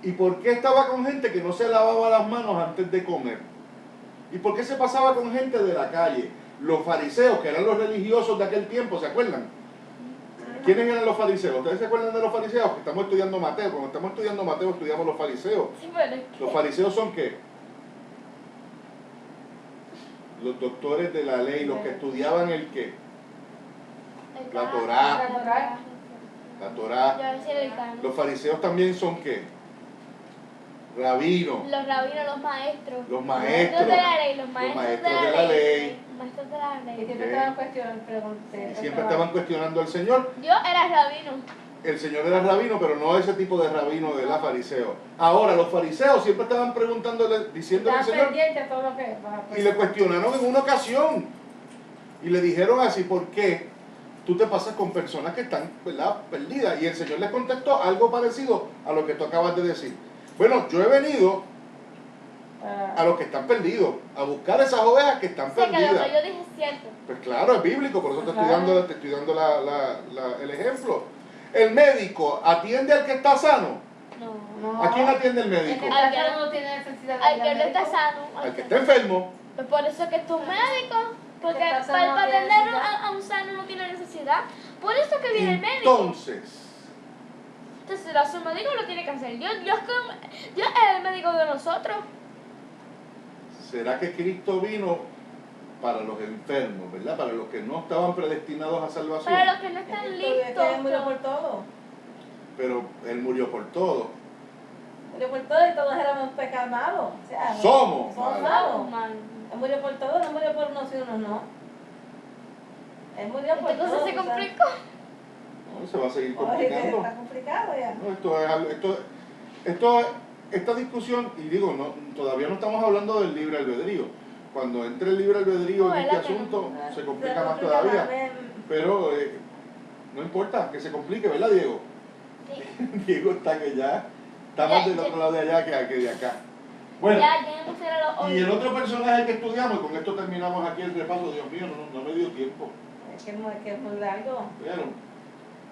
¿Y por qué estaba con gente que no se lavaba las manos antes de comer? ¿Y por qué se pasaba con gente de la calle? Los fariseos, que eran los religiosos de aquel tiempo, ¿se acuerdan? ¿Quiénes eran los fariseos? ¿Ustedes se acuerdan de los fariseos? Que estamos estudiando Mateo. Cuando estamos estudiando Mateo, estudiamos los fariseos. Sí, pero ¿Los fariseos son qué? Los doctores de la ley, los que estudiaban el qué. La Torá. La Torá. Yo decía el canon. Los fariseos también son qué. Rabinos. Los rabinos, los maestros. Los maestros. de la ley, los maestros de la ley. Los maestros de la Y ley. siempre Ok. estaban cuestionando. Siempre estaban cuestionando al Señor. Yo era rabino. El Señor era rabino, pero no ese tipo de rabino de la fariseo. Ahora, los fariseos siempre estaban preguntándole, diciéndole al Estaban Señor, pendientes a todo lo que... y le cuestionaron en una ocasión. Y le dijeron así, ¿por qué tú te pasas con personas que están, ¿verdad?, perdidas? Y el Señor les contestó algo parecido a lo que tú acabas de decir. Bueno, yo he venido a los que están perdidos, a buscar esas ovejas que están Sé que lo perdidas. que yo dije es cierto. Pues claro, es bíblico, por eso te estoy Claro. dando el ejemplo. El médico atiende al que está sano. No. ¿A quién atiende el El médico? que está sano no tiene necesidad de Al ir que al no está médico. sano. Al que está enfermo. Pues por eso que es tu médico. Porque El que está sano no para tiene atender necesidad. a un sano no tiene necesidad. Por eso que viene el médico. Entonces, Entonces, a su médico lo tiene que hacer. Dios es el médico de nosotros. ¿será que Cristo vino para los enfermos, verdad? Para los que no estaban predestinados a salvación. Para los que no están Cristo murió por listos. todo. pero Él murió por todo. Murió por todo y todos éramos pecados malos. O sea, Somos malos. Mal. Él murió por todo, no murió por unos y unos no. Él murió por todo. Entonces se o sea, complicó. No, se va a seguir oye, complicando. está complicado ya. No, esta discusión, y digo, no, todavía no estamos hablando del libre albedrío. Cuando entre el libre albedrío No, en este ¿verdad que no? asunto, se Se complica más complica todavía. más. Pero no importa que se complique, ¿verdad, Diego? Sí. Diego está que ya está más del otro lado de allá que de acá. Bueno, Ya me pusieron los y el oídos. otro personaje que estudiamos, y con esto terminamos aquí el repaso, Dios mío, no me dio tiempo. Es que es muy largo. ¿Vieron?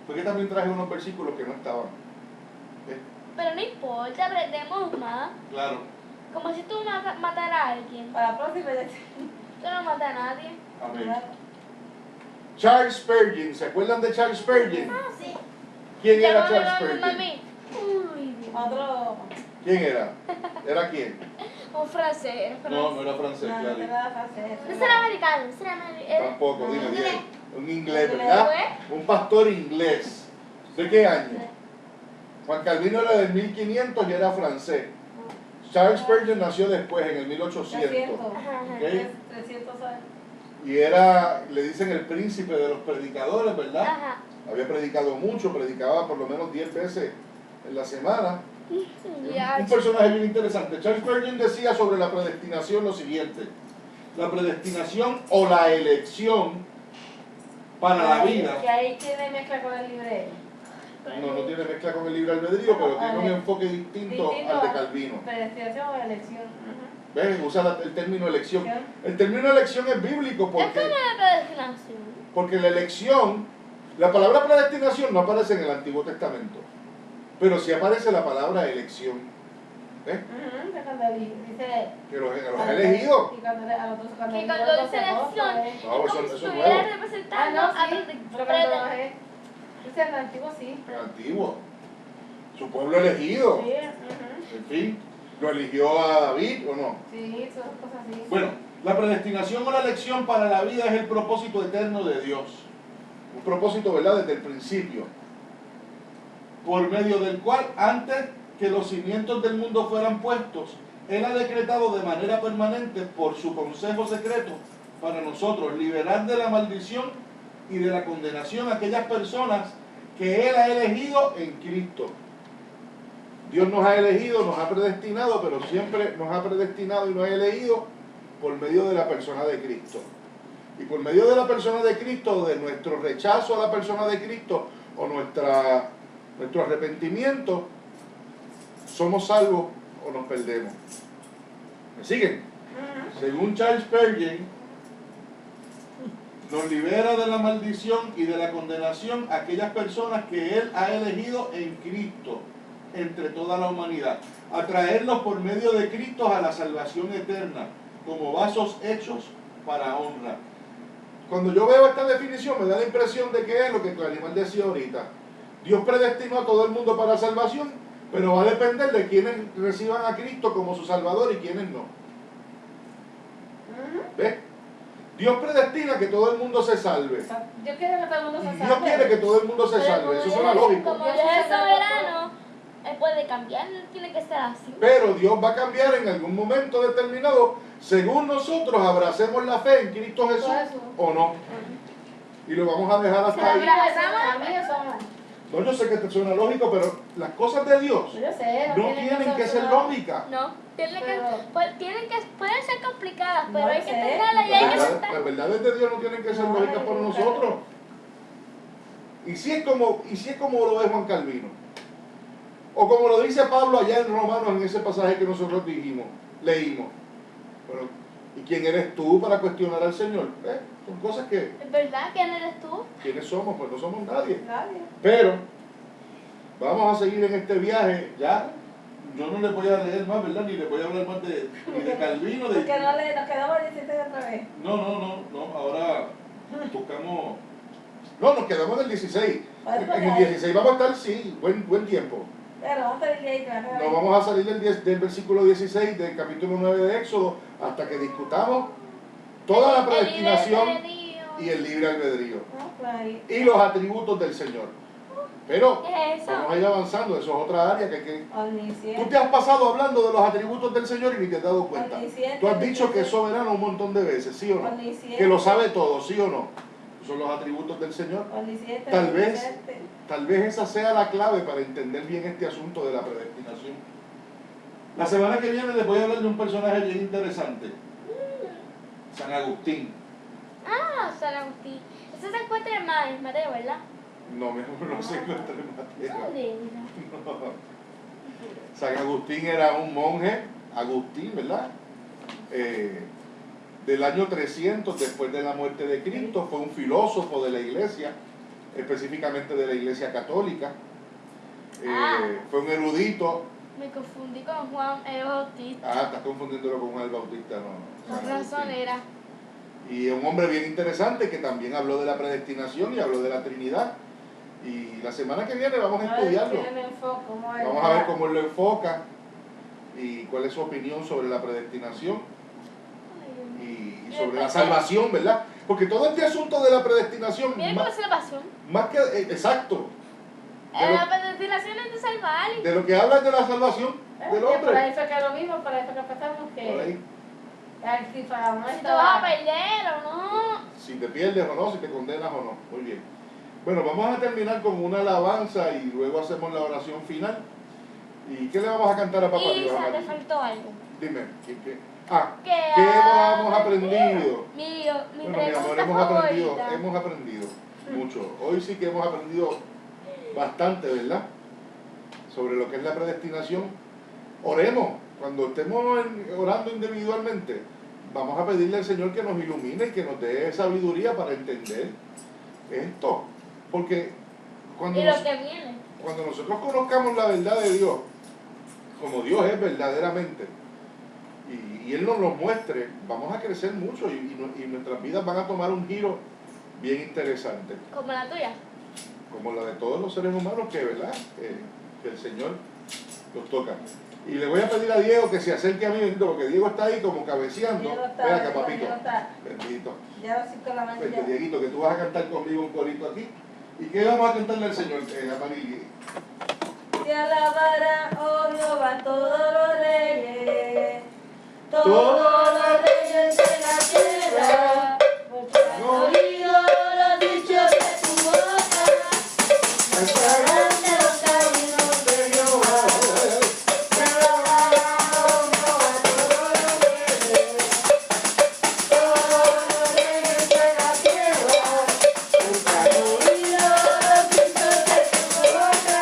Fue que también traje unos versículos que no estaban. Pero no importa, aprendemos más. Claro. Como si tú mataras a alguien. Para la próxima ya. Tú no matas a nadie. Amén. Charles Spurgeon, ¿se acuerdan de Charles Spurgeon? Ah, sí. ¿Quién Ya era no Charles me Spurgeon? mami. Uy, Otro. ¿Quién era? ¿Era quién? un francés. No era francés, No, no claro. te nada francés. No será americano, será americano. Tampoco, dime Inglés. bien. Un inglés, Inglés, ¿verdad? ¿eh? Un pastor inglés. ¿De qué año? Juan Calvino era del 1500 y era francés. Charles Spurgeon nació después, en el 1800. 300. Ajá. ¿Ok? 300 años. Y era, le dicen el príncipe de los predicadores, ¿verdad? Ajá. Había predicado mucho, predicaba por lo menos 10 veces en la semana. Ya. Un personaje bien interesante. Charles Spurgeon decía sobre la predestinación lo siguiente: la predestinación o la elección para la vida Que ahí tiene mezcla con el libre. no tiene mezcla con el libre albedrío, pero tiene un enfoque distinto al de Calvino. Predestinación o elección. Ajá. ¿Ves? Usa el término elección. El término elección es bíblico Es como porque, la predestinación. porque la elección, la palabra predestinación no aparece en el Antiguo Testamento, pero sí aparece la palabra elección. ¿Ves? Ujú, cuando dice. Que los ha elegido. Y cuando a los dos cuando Que eligió cuando los dice elección, apóstoles. es No, como eso si es estuviera nuevo. representando Ah, a no, sí. los Pero cuando bajé. Dice en el antiguo sí. El antiguo. Su pueblo elegido. Sí, ujú. En fin, ¿lo eligió a David o no? Sí, son cosas así. Bueno, la predestinación o la elección para la vida es el propósito eterno de Dios. Un propósito, ¿verdad?, desde el principio. Por medio del cual, antes que los cimientos del mundo fueran puestos, Él ha decretado de manera permanente, por su consejo secreto, para nosotros, liberar de la maldición y de la condenación a aquellas personas que Él ha elegido en Cristo. Dios nos ha elegido, nos ha predestinado, pero siempre nos ha predestinado y nos ha elegido por medio de la persona de Cristo. Y por medio de la persona de Cristo, de nuestro rechazo a la persona de Cristo o nuestro arrepentimiento, somos salvos o nos perdemos. ¿Me siguen? Ujú. Según Charles Spurgeon, nos libera de la maldición y de la condenación a aquellas personas que Él ha elegido en Cristo, entre toda la humanidad, a traerlos por medio de Cristo a la salvación eterna, como vasos hechos para honra. Cuando yo veo esta definición me da la impresión de que es lo que Clarimal decía ahorita. Dios predestinó a todo el mundo para salvación, pero va a depender de quienes reciban a Cristo como su Salvador y quienes no. Ujú. ¿Ves? Dios predestina que todo el mundo se salve. Dios quiere que todo el mundo Y se Dios salve. quiere que todo el mundo se Pero salve. como Eso Dios suena es- lógico. Como Dios es soberano, Él puede cambiar, no tiene que ser así. Pero Dios va a cambiar en algún momento determinado según nosotros abracemos la fe en Cristo Jesús o no. Y lo vamos a dejar hasta ahí. A mí eso no. No, yo sé que te suena lógico, pero las cosas de Dios Yo sé, no tienen que ser lógicas. No, tienen que, pueden ser complicadas, No pero hay que sé. entenderlas y hay que Las aceptarlas. verdades de Dios no tienen que ser No, lógicas para nunca. nosotros. Y si es como lo ve Juan Calvino. O como lo dice Pablo allá en Romanos en ese pasaje que nosotros leímos. Pero, ¿y quién eres tú para cuestionar al Señor? Son cosas que, ¿Es verdad? ¿Quién eres tú? ¿quiénes somos? Pues no somos nadie. Nadie. Pero, vamos a seguir en este viaje. Ya, yo no le voy a leer más, ¿verdad? Ni le voy a hablar más ni de Calvino. Porque no nos quedamos en 17 otra vez. No, ahora buscamos... No, nos quedamos en el 16. Pues, En el 16 vamos a estar, sí, buen tiempo. Pero vamos a salir de ahí. No vamos a salir del versículo 16 del capítulo 9 de Éxodo hasta que discutamos toda la predestinación y el libre albedrío No, pues ahí. y los atributos del Señor. ¿Ok? Pero ¿Qué es eso? vamos a ir avanzando, eso es otra área que hay que... Omnisciente. Tú te has pasado hablando de los atributos del Señor y ni te has dado cuenta. Omnisciente, Tú has dicho que es omnisciente. soberano un montón de veces, ¿sí o no? Omnisciente. Que lo sabe todo, ¿sí o no? Son los atributos del Señor. Omnisciente, Tal vez, omnisciente. tal vez esa sea la clave para entender bien este asunto de la predestinación. La semana que viene les voy a hablar de un personaje bien interesante. San Agustín. Ah, San Agustín. Eso se encuentra en Mateo, ¿verdad? No, mejor no se encuentra en Mateo. ¿Dónde? No. San Agustín era un monje, Agustín, ¿verdad? Del año 300 después de la muerte de Cristo, fue un filósofo de la iglesia, específicamente de la iglesia católica. Fue un erudito. Me confundí con Juan el Bautista. Estás confundiéndolo con Juan el Bautista, no. Con San razón Agustín. era. Y un hombre bien interesante que también habló de la predestinación y habló de la Trinidad. Y la semana que viene vamos a estudiarlo. Vamos a ver cómo él lo enfoca y cuál es su opinión sobre la predestinación y sobre la salvación, ¿verdad? Porque todo este asunto de la predestinación, Miren cómo es la pasión. más que exacto, La predestinación es de salvar. de lo que habla es de la salvación del Por hombre. ahí fue que lo mismo, por ahí fue que pensamos Por que ahí. si Faraón Si te vas a estaba... perder o no. Si te pierdes o no, si te condenas o no. Muy bien. Bueno, vamos a terminar con una alabanza y luego hacemos la oración final. ¿Y qué le vamos a cantar a Papá Dios? Isa, Amari? te faltó algo. Dime, ¿qué? ¿Qué ¿Qué hemos aprendido? Mi Bueno, mi amor, pregunta hemos aprendido mucho. Hoy sí que hemos aprendido bastante, ¿verdad? Sobre lo que es la predestinación. Oremos. Cuando estemos orando individualmente, vamos a pedirle al Señor que nos ilumine y que nos dé sabiduría para entender esto. Porque cuando, Y lo que viene. cuando nosotros conozcamos la verdad de Dios, como Dios es verdaderamente, y Él nos lo muestre, vamos a crecer mucho y nuestras vidas van a tomar un giro bien interesante, Como la tuya. como la de todos los seres humanos que, ¿verdad? Que el Señor los toca. Y le voy a pedir a Diego que se acerque a mí, bendito, porque Diego está ahí como cabeceando. Diego está, Ven acá, papito. Diego está. Bendito. Ya a las 5 de la Vente, mañana. Dieguito, que tú vas a cantar conmigo un corito aquí. ¿Y qué vamos a cantarle al Señor, Amarili? Te alabarán, oh Jehová, todos los reyes, Todos todos los reyes de la tierra, porque han oído los dichos de tu boca, cantarán de los caminos de Jehová. Te alabarán, oh Jehová, todos los reyes de la tierra, porque han oído los dichos de tu boca.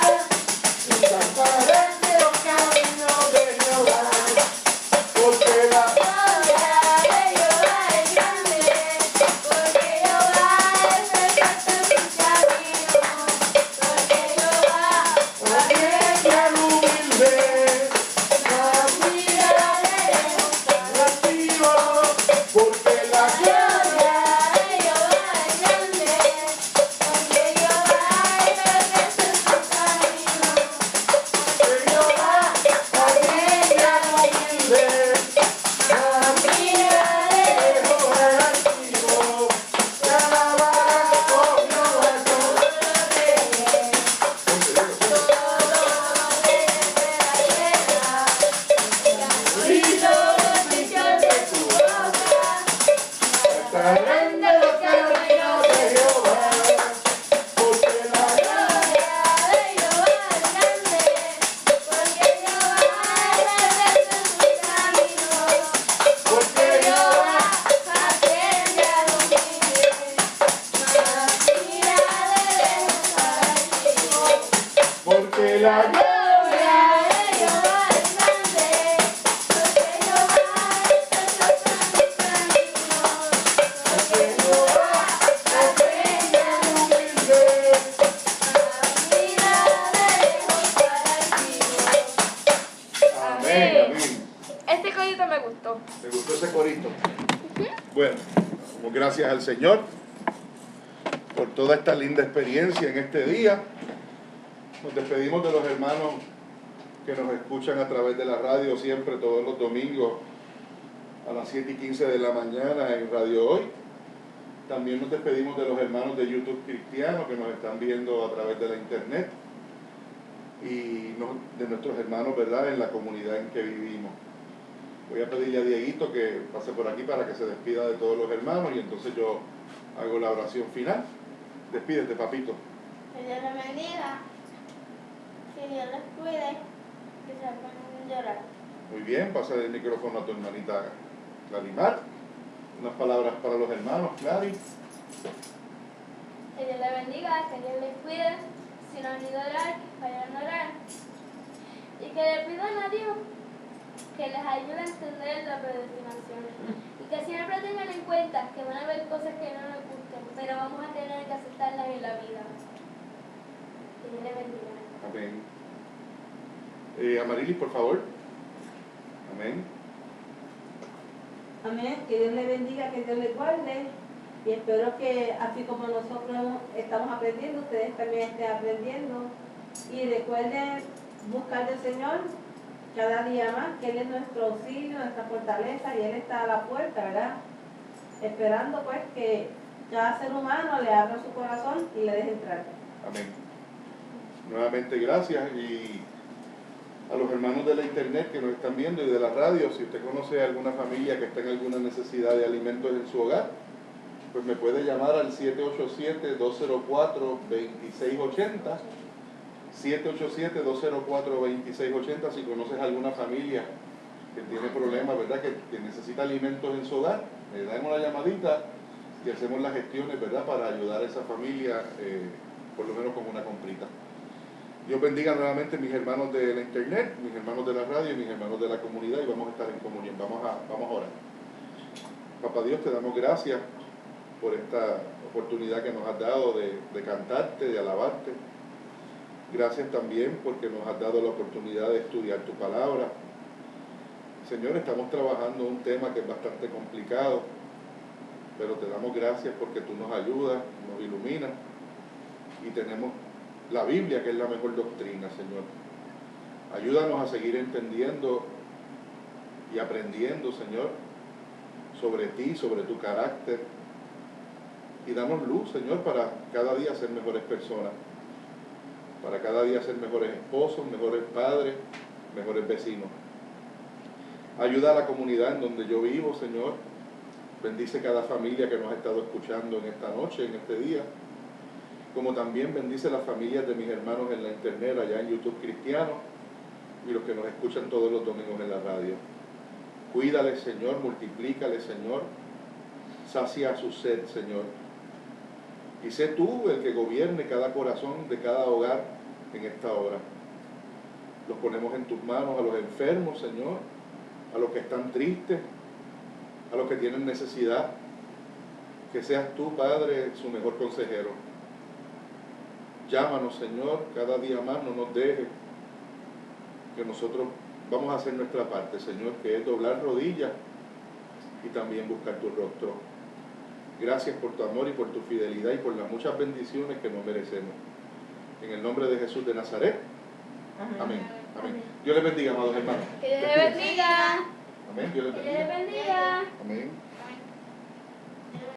Cantarán de los caminos de Jehová, Porque la gloria de Jehová es grande, porque Jehová es perfecto en sus caminos, porque Jehová atiende al humilde, no mira de lejos al altivo. porque la Gloria de Jehová es grande, porque Jehová es perfecto en sus caminos. Jehová atiende al humilde, no mira de lejos al altivo. Te alabarán, oh Jehová, todos los reyes, todos los reyes de la tierra, que han oído los dichos de tu boca, cantarán de los caminos de Jehová. porque la Gloria de Jehová es grande, porque Jehová es perfecto en sus caminos, porque Jehová atiende al humilde, mas mira de lejos al altivo. porque la Gloria de Jehová es grande, porque Jehová es perfecto en sus caminos, porque Jehová atiende al humilde, mira de lejos al altivo. Amén, amén. Este codito me gustó. ¿Te gustó ese corito? Bueno, damos gracias al Señor por toda esta linda experiencia en este día. Nos despedimos de los hermanos que nos escuchan a través de la radio siempre, todos los domingos a las 7:15 de la mañana en Radio Hoy. También nos despedimos de los hermanos de YouTube Cristiano que nos están viendo a través de la internet. y de nuestros hermanos, ¿verdad?, en la comunidad en que vivimos. Voy a pedirle a Dieguito que pase por aquí para que se despida de todos los hermanos y entonces yo hago la oración final. Despídete, papito. Que Dios les bendiga, que Dios les cuide, que se pongan a llorar. Muy bien, pasa el micrófono a tu hermanita Clarimar. Unas palabras para los hermanos, Clary. Que Dios les bendiga, que Dios les cuide, si no han ido a orar, que vayan a orar. Y que le pidan a Dios que les ayude a entender la predestinación. Y que siempre tengan en cuenta que van a haber cosas que no nos gusten, pero vamos a tener que aceptarlas en la vida. Que Dios les bendiga. Amén. Amarilis, por favor. Amén. Amén. Que Dios le bendiga, que Dios le guarde. Y espero que así como nosotros estamos aprendiendo, ustedes también estén aprendiendo. Y recuerden buscar del Señor cada día más, que Él es nuestro auxilio, nuestra fortaleza, y Él está a la puerta, ¿verdad? Esperando pues que cada ser humano le abra su corazón y le deje entrar. Amén. Nuevamente gracias, y a los hermanos de la internet que nos están viendo y de la radio, si usted conoce alguna familia que está en alguna necesidad de alimentos en su hogar, pues me puede llamar al 787-204-2680, 787-204-2680, si conoces alguna familia que tiene problemas, ¿verdad?, que necesita alimentos en su hogar, le damos una llamadita y hacemos las gestiones, ¿verdad?, para ayudar a esa familia, por lo menos con una comprita. Dios bendiga nuevamente mis hermanos de la internet, mis hermanos de la radio y mis hermanos de la comunidad, y vamos a estar en comunión. Vamos a orar. Papá Dios, te damos gracias por esta oportunidad que nos has dado de cantarte, de alabarte. Gracias también porque nos has dado la oportunidad de estudiar tu palabra. Señor, estamos trabajando un tema que es bastante complicado, pero te damos gracias porque tú nos ayudas, nos iluminas, y tenemos la Biblia, que es la mejor doctrina, Señor. Ayúdanos a seguir entendiendo y aprendiendo, Señor, sobre ti, sobre tu carácter, y danos luz, Señor, para cada día ser mejores personas, para cada día ser mejores esposos, mejores padres, mejores vecinos. Ayuda a la comunidad en donde yo vivo, Señor. Bendice cada familia que nos ha estado escuchando en esta noche, en este día, como también bendice las familias de mis hermanos en la internet, allá en YouTube Cristiano, y los que nos escuchan todos los domingos en la radio. Cuídales, Señor, multiplícales, Señor, sacia su sed, Señor. Y sé tú el que gobierne cada corazón de cada hogar en esta hora. Los ponemos en tus manos, a los enfermos, Señor, a los que están tristes, a los que tienen necesidad. Que seas tú, Padre, su mejor consejero. Llámanos, Señor, cada día más, no nos dejes, que nosotros vamos a hacer nuestra parte, Señor, que es doblar rodillas y también buscar tu rostro. Gracias por tu amor y por tu fidelidad y por las muchas bendiciones que nos merecemos. En el nombre de Jesús de Nazaret. Amén. Amén. Dios les bendiga, amados hermanos. Que Dios les bendiga. Amén. Dios les Que Dios les bendiga. bendiga. Amén.